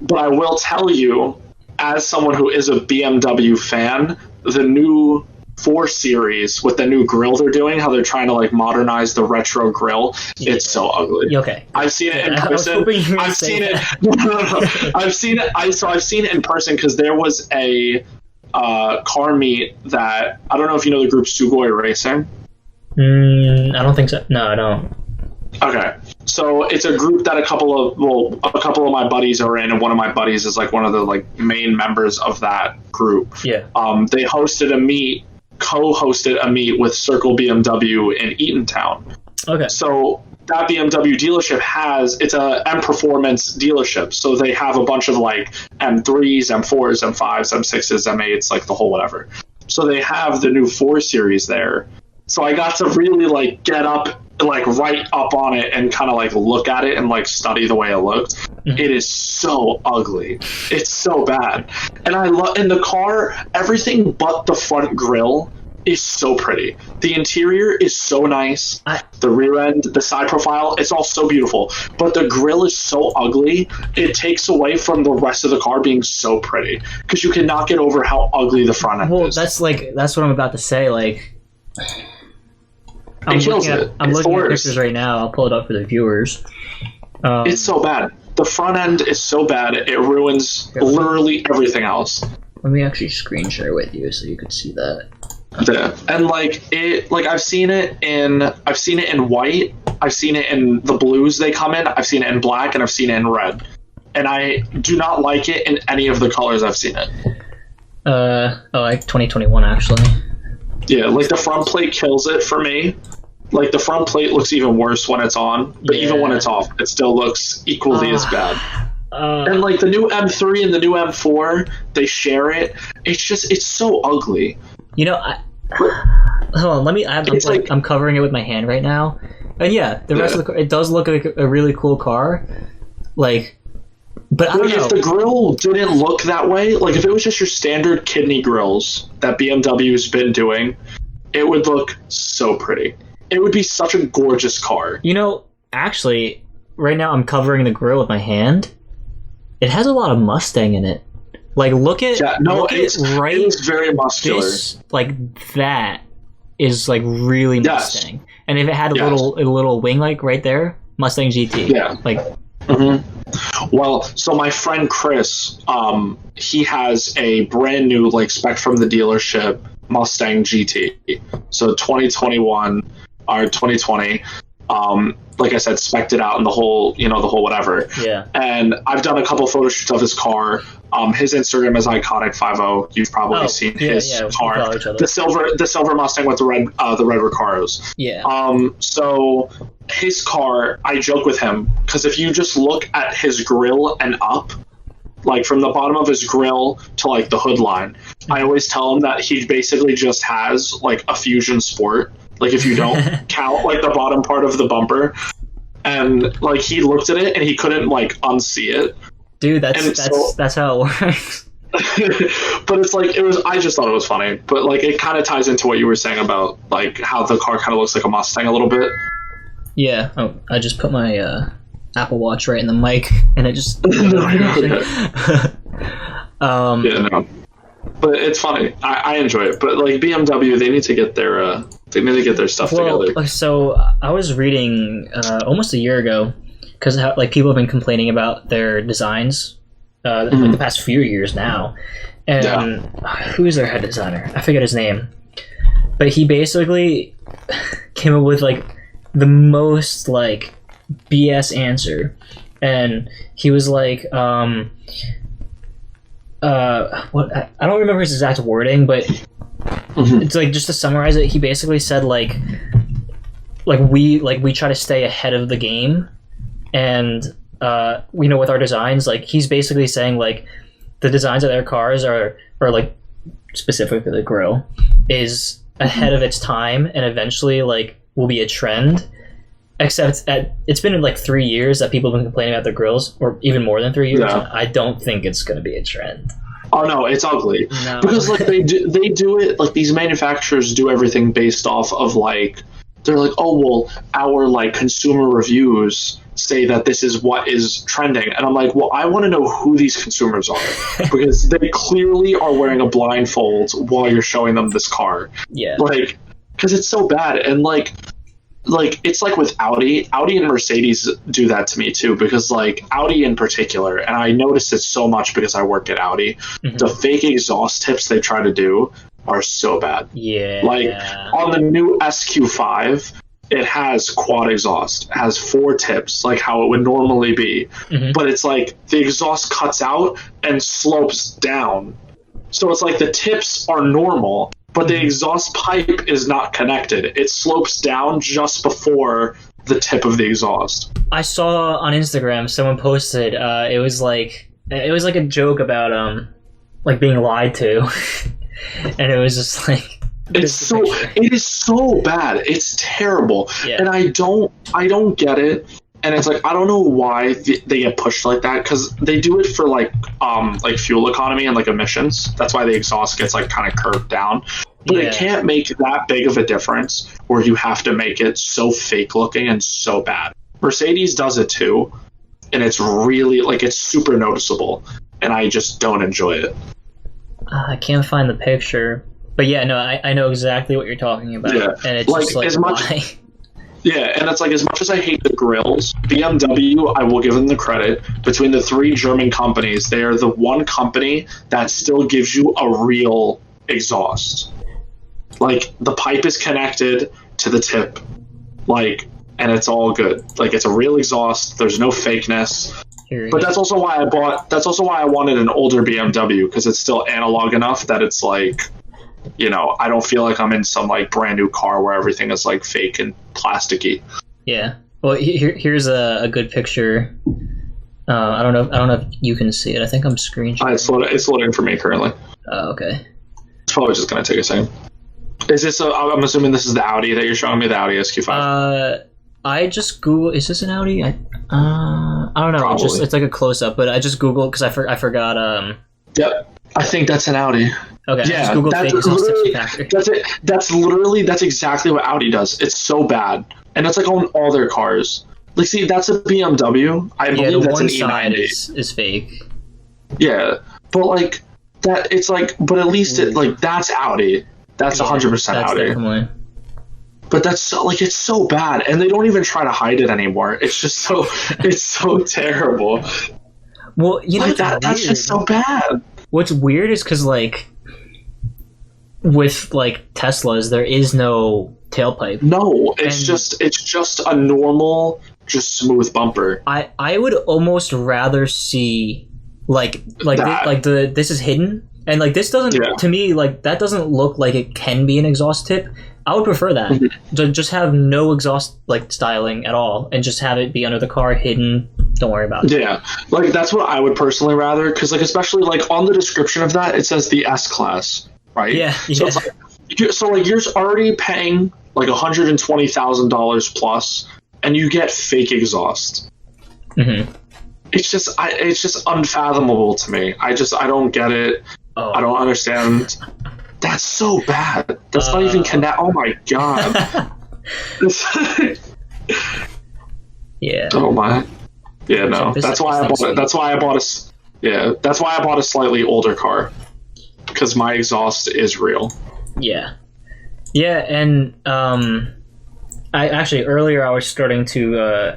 But I will tell you, as someone who is a BMW fan, the new 4 Series with the new grille they're doing, how they're trying to like modernize the retro grille, it's so ugly. Okay. I've seen it in person. I've seen it in person because there was a car meet that, I don't know if you know the group Sugoi Racing. I don't think so. No, I don't. Okay. So it's a group that a couple of my buddies are in, and one of my buddies is like one of the like main members of that group. Yeah. They co-hosted a meet with Circle BMW in Eatontown. Okay. So that BMW dealership it's a M Performance dealership. So they have a bunch of like M3s, M4s, M5s, M6s, M8s, like the whole whatever. So they have the new 4 Series there. So I got to really like get up, like right up on it and kind of like look at it and like study the way it looked. Mm-hmm. It is so ugly. It's so bad. And in the car, everything but the front grille is so pretty. The interior is so nice. The rear end, the side profile, it's all so beautiful. But the grille is so ugly, it takes away from the rest of the car being so pretty. Because you cannot get over how ugly the front end is. That's what I'm about to say. Like, I'm looking at pictures right now. I'll pull it up for the viewers. It's so bad. The front end is so bad. It ruins literally everything else. Let me actually screen share with you so you can see that. Yeah. And I've seen it in white. I've seen it in the blues they come in. I've seen it in black, and I've seen it in red. And I do not like it in any of the colors I've seen it. Like 2021 actually. Yeah, like the front plate kills it for me. Like the front plate looks even worse when it's on, but even when it's off, it still looks equally as bad. And like the new M3 and the new M4, they share it. It's so ugly. You know, hold on. I'm covering it with my hand right now, and the rest of the car, it does look like a really cool car. Like, but I don't know. If the grille didn't look that way, like if it was just your standard kidney grills that BMW's been doing, it would look so pretty. It would be such a gorgeous car. You know, actually, right now I'm covering the grille with my hand. It has a lot of Mustang in it. Like, it's very muscular. That is like really Mustang. Yes. And if it had a little wing like right there, Mustang GT. Yeah. Like. Mm-hmm. Well, so my friend Chris, he has a brand new like spec from the dealership Mustang GT. So 2021. our 2020. Like I said, spec'd it out in the whole whatever. Yeah. And I've done a couple photo shoots of his car. His Instagram is iconic50. You've probably seen his car, the silver Mustang with the red Recaros. Yeah. So his car, I joke with him because if you just look at his grill and up, like from the bottom of his grill to like the hood line, I always tell him that he basically just has like a Fusion Sport. Like if you don't count like the bottom part of the bumper, and like he looked at it and he couldn't like unsee it. Dude, that's how it works. But it's like I just thought it was funny. But like it kind of ties into what you were saying about like how the car kind of looks like a Mustang a little bit. Yeah. Oh, I just put my Apple Watch right in the mic, and it just. Yeah, no. But it's funny. I enjoy it. But like BMW, they need to get their stuff together. So I was reading almost a year ago, because like people have been complaining about their designs like the past few years now, and who's their head designer? I forget his name, but he basically came up with like the most like BS answer, and he was like, what I don't remember his exact wording, but it's like, just to summarize it, he basically said like we try to stay ahead of the game, and with our designs, like he's basically saying like the designs of their cars are like specifically the grill is ahead of its time and eventually like will be a trend. Except it's been like 3 years that people have been complaining about their grills, or even more than 3 years. Yeah. I don't think it's going to be a trend. Oh no, it's ugly. No. Because like they do it like these manufacturers do everything based off of like they're like, oh well, our like consumer reviews say that this is what is trending, and I'm like, well, I want to know who these consumers are because they clearly are wearing a blindfold while you're showing them this car. Yeah, like because it's so bad, and like it's like with Audi and Mercedes do that to me too, because like Audi in particular, and I noticed it so much because I work at Audi, the fake exhaust tips they try to do are so bad. Yeah. Like on the new SQ5, it has quad exhaust, it has 4 tips like how it would normally be, but it's like the exhaust cuts out and slopes down. So it's like the tips are normal, but the exhaust pipe is not connected. It slopes down just before the tip of the exhaust. I saw on Instagram someone posted it was like a joke about like being lied to, and it was just like it is so bad. It's terrible, and I don't get it. And it's like I don't know why they get pushed like that, because they do it for like fuel economy and like emissions. That's why the exhaust gets like kind of curved down. But it can't make that big of a difference where you have to make it so fake looking and so bad. Mercedes does it too, and it's really like it's super noticeable, and I just don't enjoy it. I can't find the picture, but yeah, no, I know exactly what you're talking about, and it's like, just like as much. Why? Yeah, and it's like as much as I hate the grills, BMW, I will give them the credit. Between the 3 German companies, they are the one company that still gives you a real exhaust. Like the pipe is connected to the tip, like, and it's all good. Like it's a real exhaust. There's no fakeness. But that's also why I wanted an older BMW, because it's still analog enough that it's like, I don't feel like I'm in some like brand new car where everything is like fake and plasticky. Yeah. Well, here's a good picture. I don't know if you can see it. I think I'm screenshotting. It's loading for me currently. Oh, okay. It's probably just gonna take a second. Is this? I'm assuming this is the Audi that you're showing me, the Audi SQ5. I just Googled. Is this an Audi? I don't know. Probably. It's like a close up, but I just Googled because I forgot. Yep, I think that's an Audi. Okay, yeah, I just Googled that's exactly what Audi does. It's so bad, and it's like on all their cars. Like, see, that's a BMW. I believe that's an E90. Is fake. Yeah, but like that, it's like, but at least it like that's Audi. That's 100% Audi. Definitely. But that's so, like, it's so bad, and they don't even try to hide it anymore. It's just so it's so terrible. Well, like that's just so bad. What's weird is because like with like Teslas, there is no tailpipe. No, it's just a normal, just smooth bumper. I would almost rather see this is hidden, and like this doesn't to me, like that doesn't look like it can be an exhaust tip. I would prefer that. To just have no exhaust like styling at all, and just have it be under the car, hidden. Don't worry about it. Yeah, like that's what I would personally rather, because like especially like on the description of that it says the S class, right? Yeah. So it's like you're already paying like $120,000 plus, and you get fake exhaust. Mm-hmm. It's just unfathomable to me. I don't get it. I don't understand. That's so bad. That's not even connect. Oh my god. Yeah. Oh my. Yeah, no. That's why I bought it. That's why I bought a slightly older car, because my exhaust is real. Yeah. Yeah, and I actually earlier I was starting to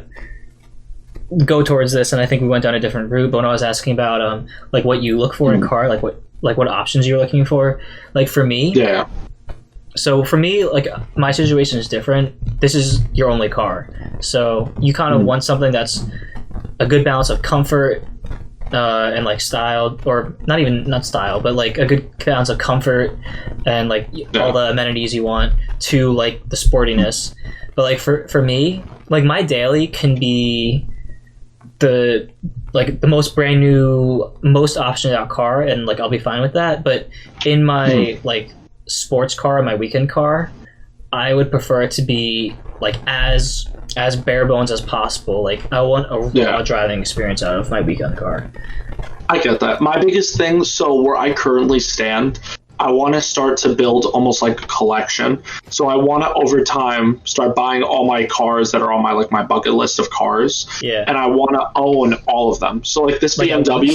go towards this, and I think we went down a different route. But when I was asking about like what you look for in a car, like what options you're looking for, like for me, yeah. So for me, like my situation is different. This is your only car, so you kind of want something that's a good balance of comfort and like style, or not style, but like a good balance of comfort and like all the amenities you want to like the sportiness. But like for me, like my daily can be the most brand new, most optioned out car, and like I'll be fine with that. But in my like sports car, my weekend car, I would prefer it to be like as bare bones as possible. Like I want a raw driving experience out of my weekend car. I get that. My biggest thing, so where I currently stand, I want to start to build almost like a collection. So I want to over time start buying all my cars that are on my bucket list of cars. Yeah. And I want to own all of them. So like this BMW,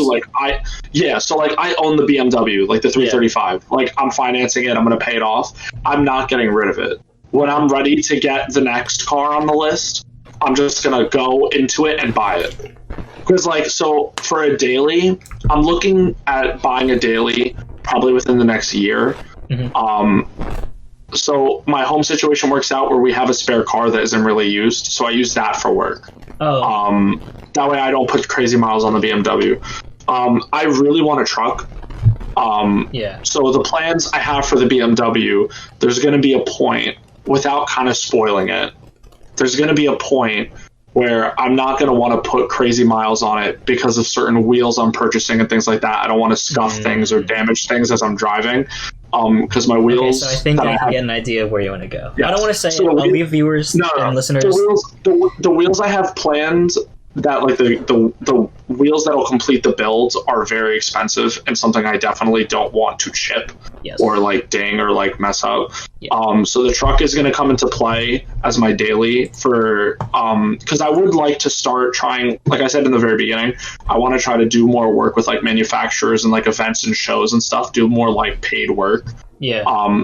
so I own the BMW, like the 335. Yeah. Like I'm financing it, I'm going to pay it off. I'm not getting rid of it. When I'm ready to get the next car on the list, I'm just going to go into it and buy it. Because so for a daily, I'm looking at buying a daily probably within the next year. So my home situation works out where we have a spare car that isn't really used, so I use that for work. That way I don't put crazy miles on the BMW. I really want a truck. So the plans I have for the BMW, there's going to be a point, without kind of spoiling it, there's going to be a point where I'm not going to want to put crazy miles on it because of certain wheels I'm purchasing and things like that. I don't want to scuff things or damage things as I'm driving, because my wheels... Okay, so I think I can get an idea of where you want to go. Yes. I don't want to say I'll leave viewers and listeners... The wheels I have planned, that like the wheels that will complete the build are very expensive and something I definitely don't want to chip or like ding or like mess up. So the truck is going to come into play as my daily for because I would like to start trying, like I said in the very beginning, I want to try to do more work with like manufacturers and like events and shows and stuff, do more like paid work.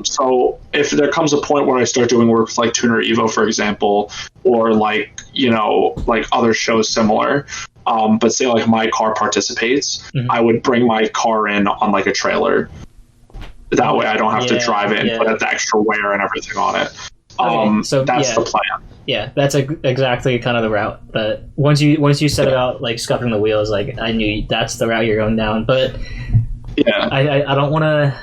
So if there comes a point where I start doing work with like Tuner Evo, for example, or like, like other shows similar, but say like my car participates, I would bring my car in on like a trailer. That way I don't have to drive it and put the extra wear and everything on it. So that's the plan. Yeah, that's exactly kind of the route. But once you set about like scuffing the wheels, like I knew that's the route you're going down. But I don't want to.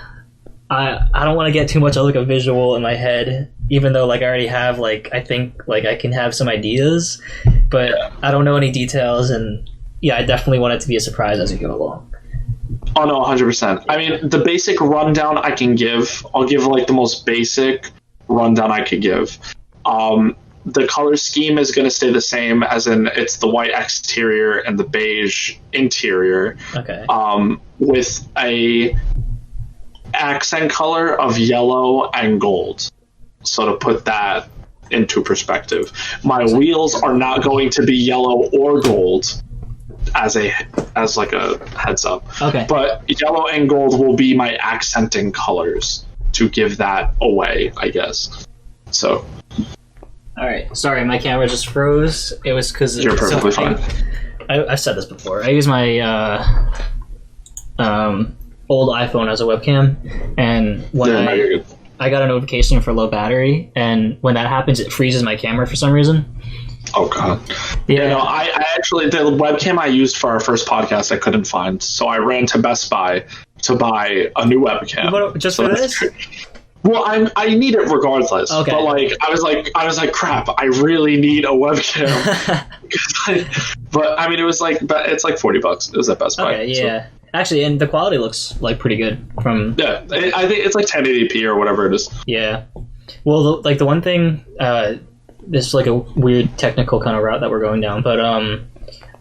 I don't want to get too much of like a visual in my head, even though like I already have like I think like I can have some ideas, but I don't know any details, and I definitely want it to be a surprise as we go along. Oh no, 100%. I mean, the basic rundown I can give, I'll give like the most basic rundown I could give. The color scheme is going to stay the same, as in it's the white exterior and the beige interior. Okay. With a accent color of yellow and gold. So to put that into perspective, my wheels are not going to be yellow or gold as like a heads up. Okay. But yellow and gold will be my accenting colors to give that away, I guess. So. All right. Sorry, my camera just froze. It was because you're perfectly fine. I've said this before. I use my old iPhone as a webcam, and I got a notification for low battery, and when that happens, it freezes my camera for some reason. Oh god. Yeah, no, I actually, the webcam I used for our first podcast I couldn't find, so I ran to Best Buy to buy a new webcam. Just for this? Well, I need it regardless. Okay. But like I was like crap, I really need a webcam. But I mean, it's like $40. It was at Best Buy. Okay, yeah. So. Actually, and the quality looks like pretty good from. Yeah, I think it's like 1080p or whatever it is. Yeah. Well, the one thing, this is like a weird technical kind of route that we're going down, but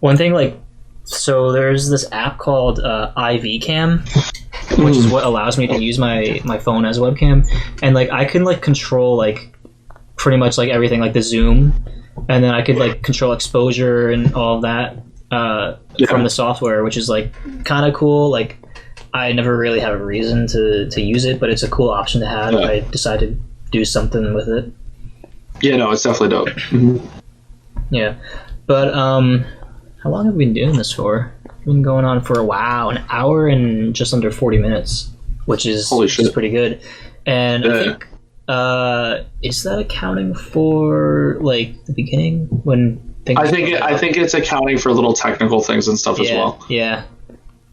one thing, like, so there's this app called IV Cam, which is what allows me to use my phone as a webcam, and like I can like control like pretty much like everything, like the zoom, and then I could like control exposure and all of that from the software, which is like kind of cool. Like I never really have a reason to use it, but it's a cool option to have. I decide to do something with it. Yeah, no, it's definitely dope. Mm-hmm. Yeah, but how long have we been doing this for? We've been going on for an hour and just under 40 minutes, which is pretty good. And I think, is that accounting for like the beginning when things? I think it's accounting for little technical things and stuff as well. Yeah.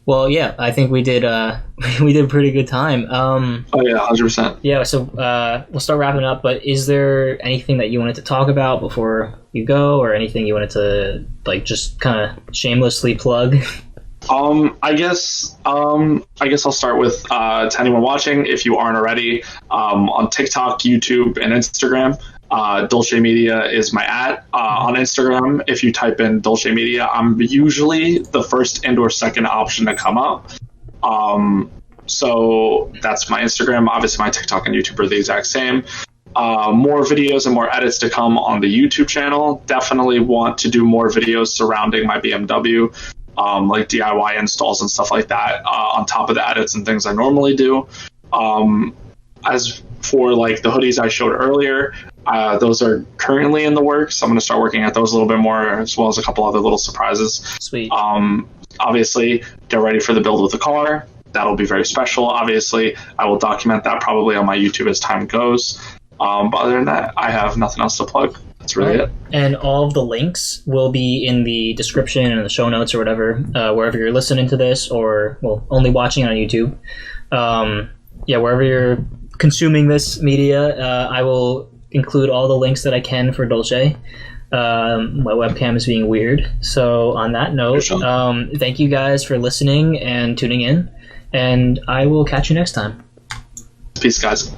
Well, yeah, I think we did a pretty good time. Oh yeah, 100%. Yeah, so we'll start wrapping up. But is there anything that you wanted to talk about before you go, or anything you wanted to like just kind of shamelessly plug? I guess I'll start with to anyone watching, if you aren't already, on TikTok, YouTube, and Instagram. Dolce Media is my @ on Instagram. If you type in Dolce Media, I'm usually the first and or second option to come up. So that's my Instagram. Obviously my TikTok and YouTube are the exact same. More videos and more edits to come on the YouTube channel. Definitely want to do more videos surrounding my BMW, like DIY installs and stuff like that, on top of the edits and things I normally do. As for like the hoodies I showed earlier, those are currently in the works. I'm going to start working at those a little bit more, as well as a couple other little surprises. Sweet. Obviously, get ready for the build with the car. That'll be very special. Obviously, I will document that probably on my YouTube as time goes. But other than that, I have nothing else to plug. That's really it. And all of the links will be in the description and the show notes or whatever, wherever you're listening to this, or only watching on YouTube. Wherever you're consuming this media, I will include all the links that I can for Dolce. My webcam is being weird. So on that note, thank you guys for listening and tuning in, and I will catch you next time. Peace, guys.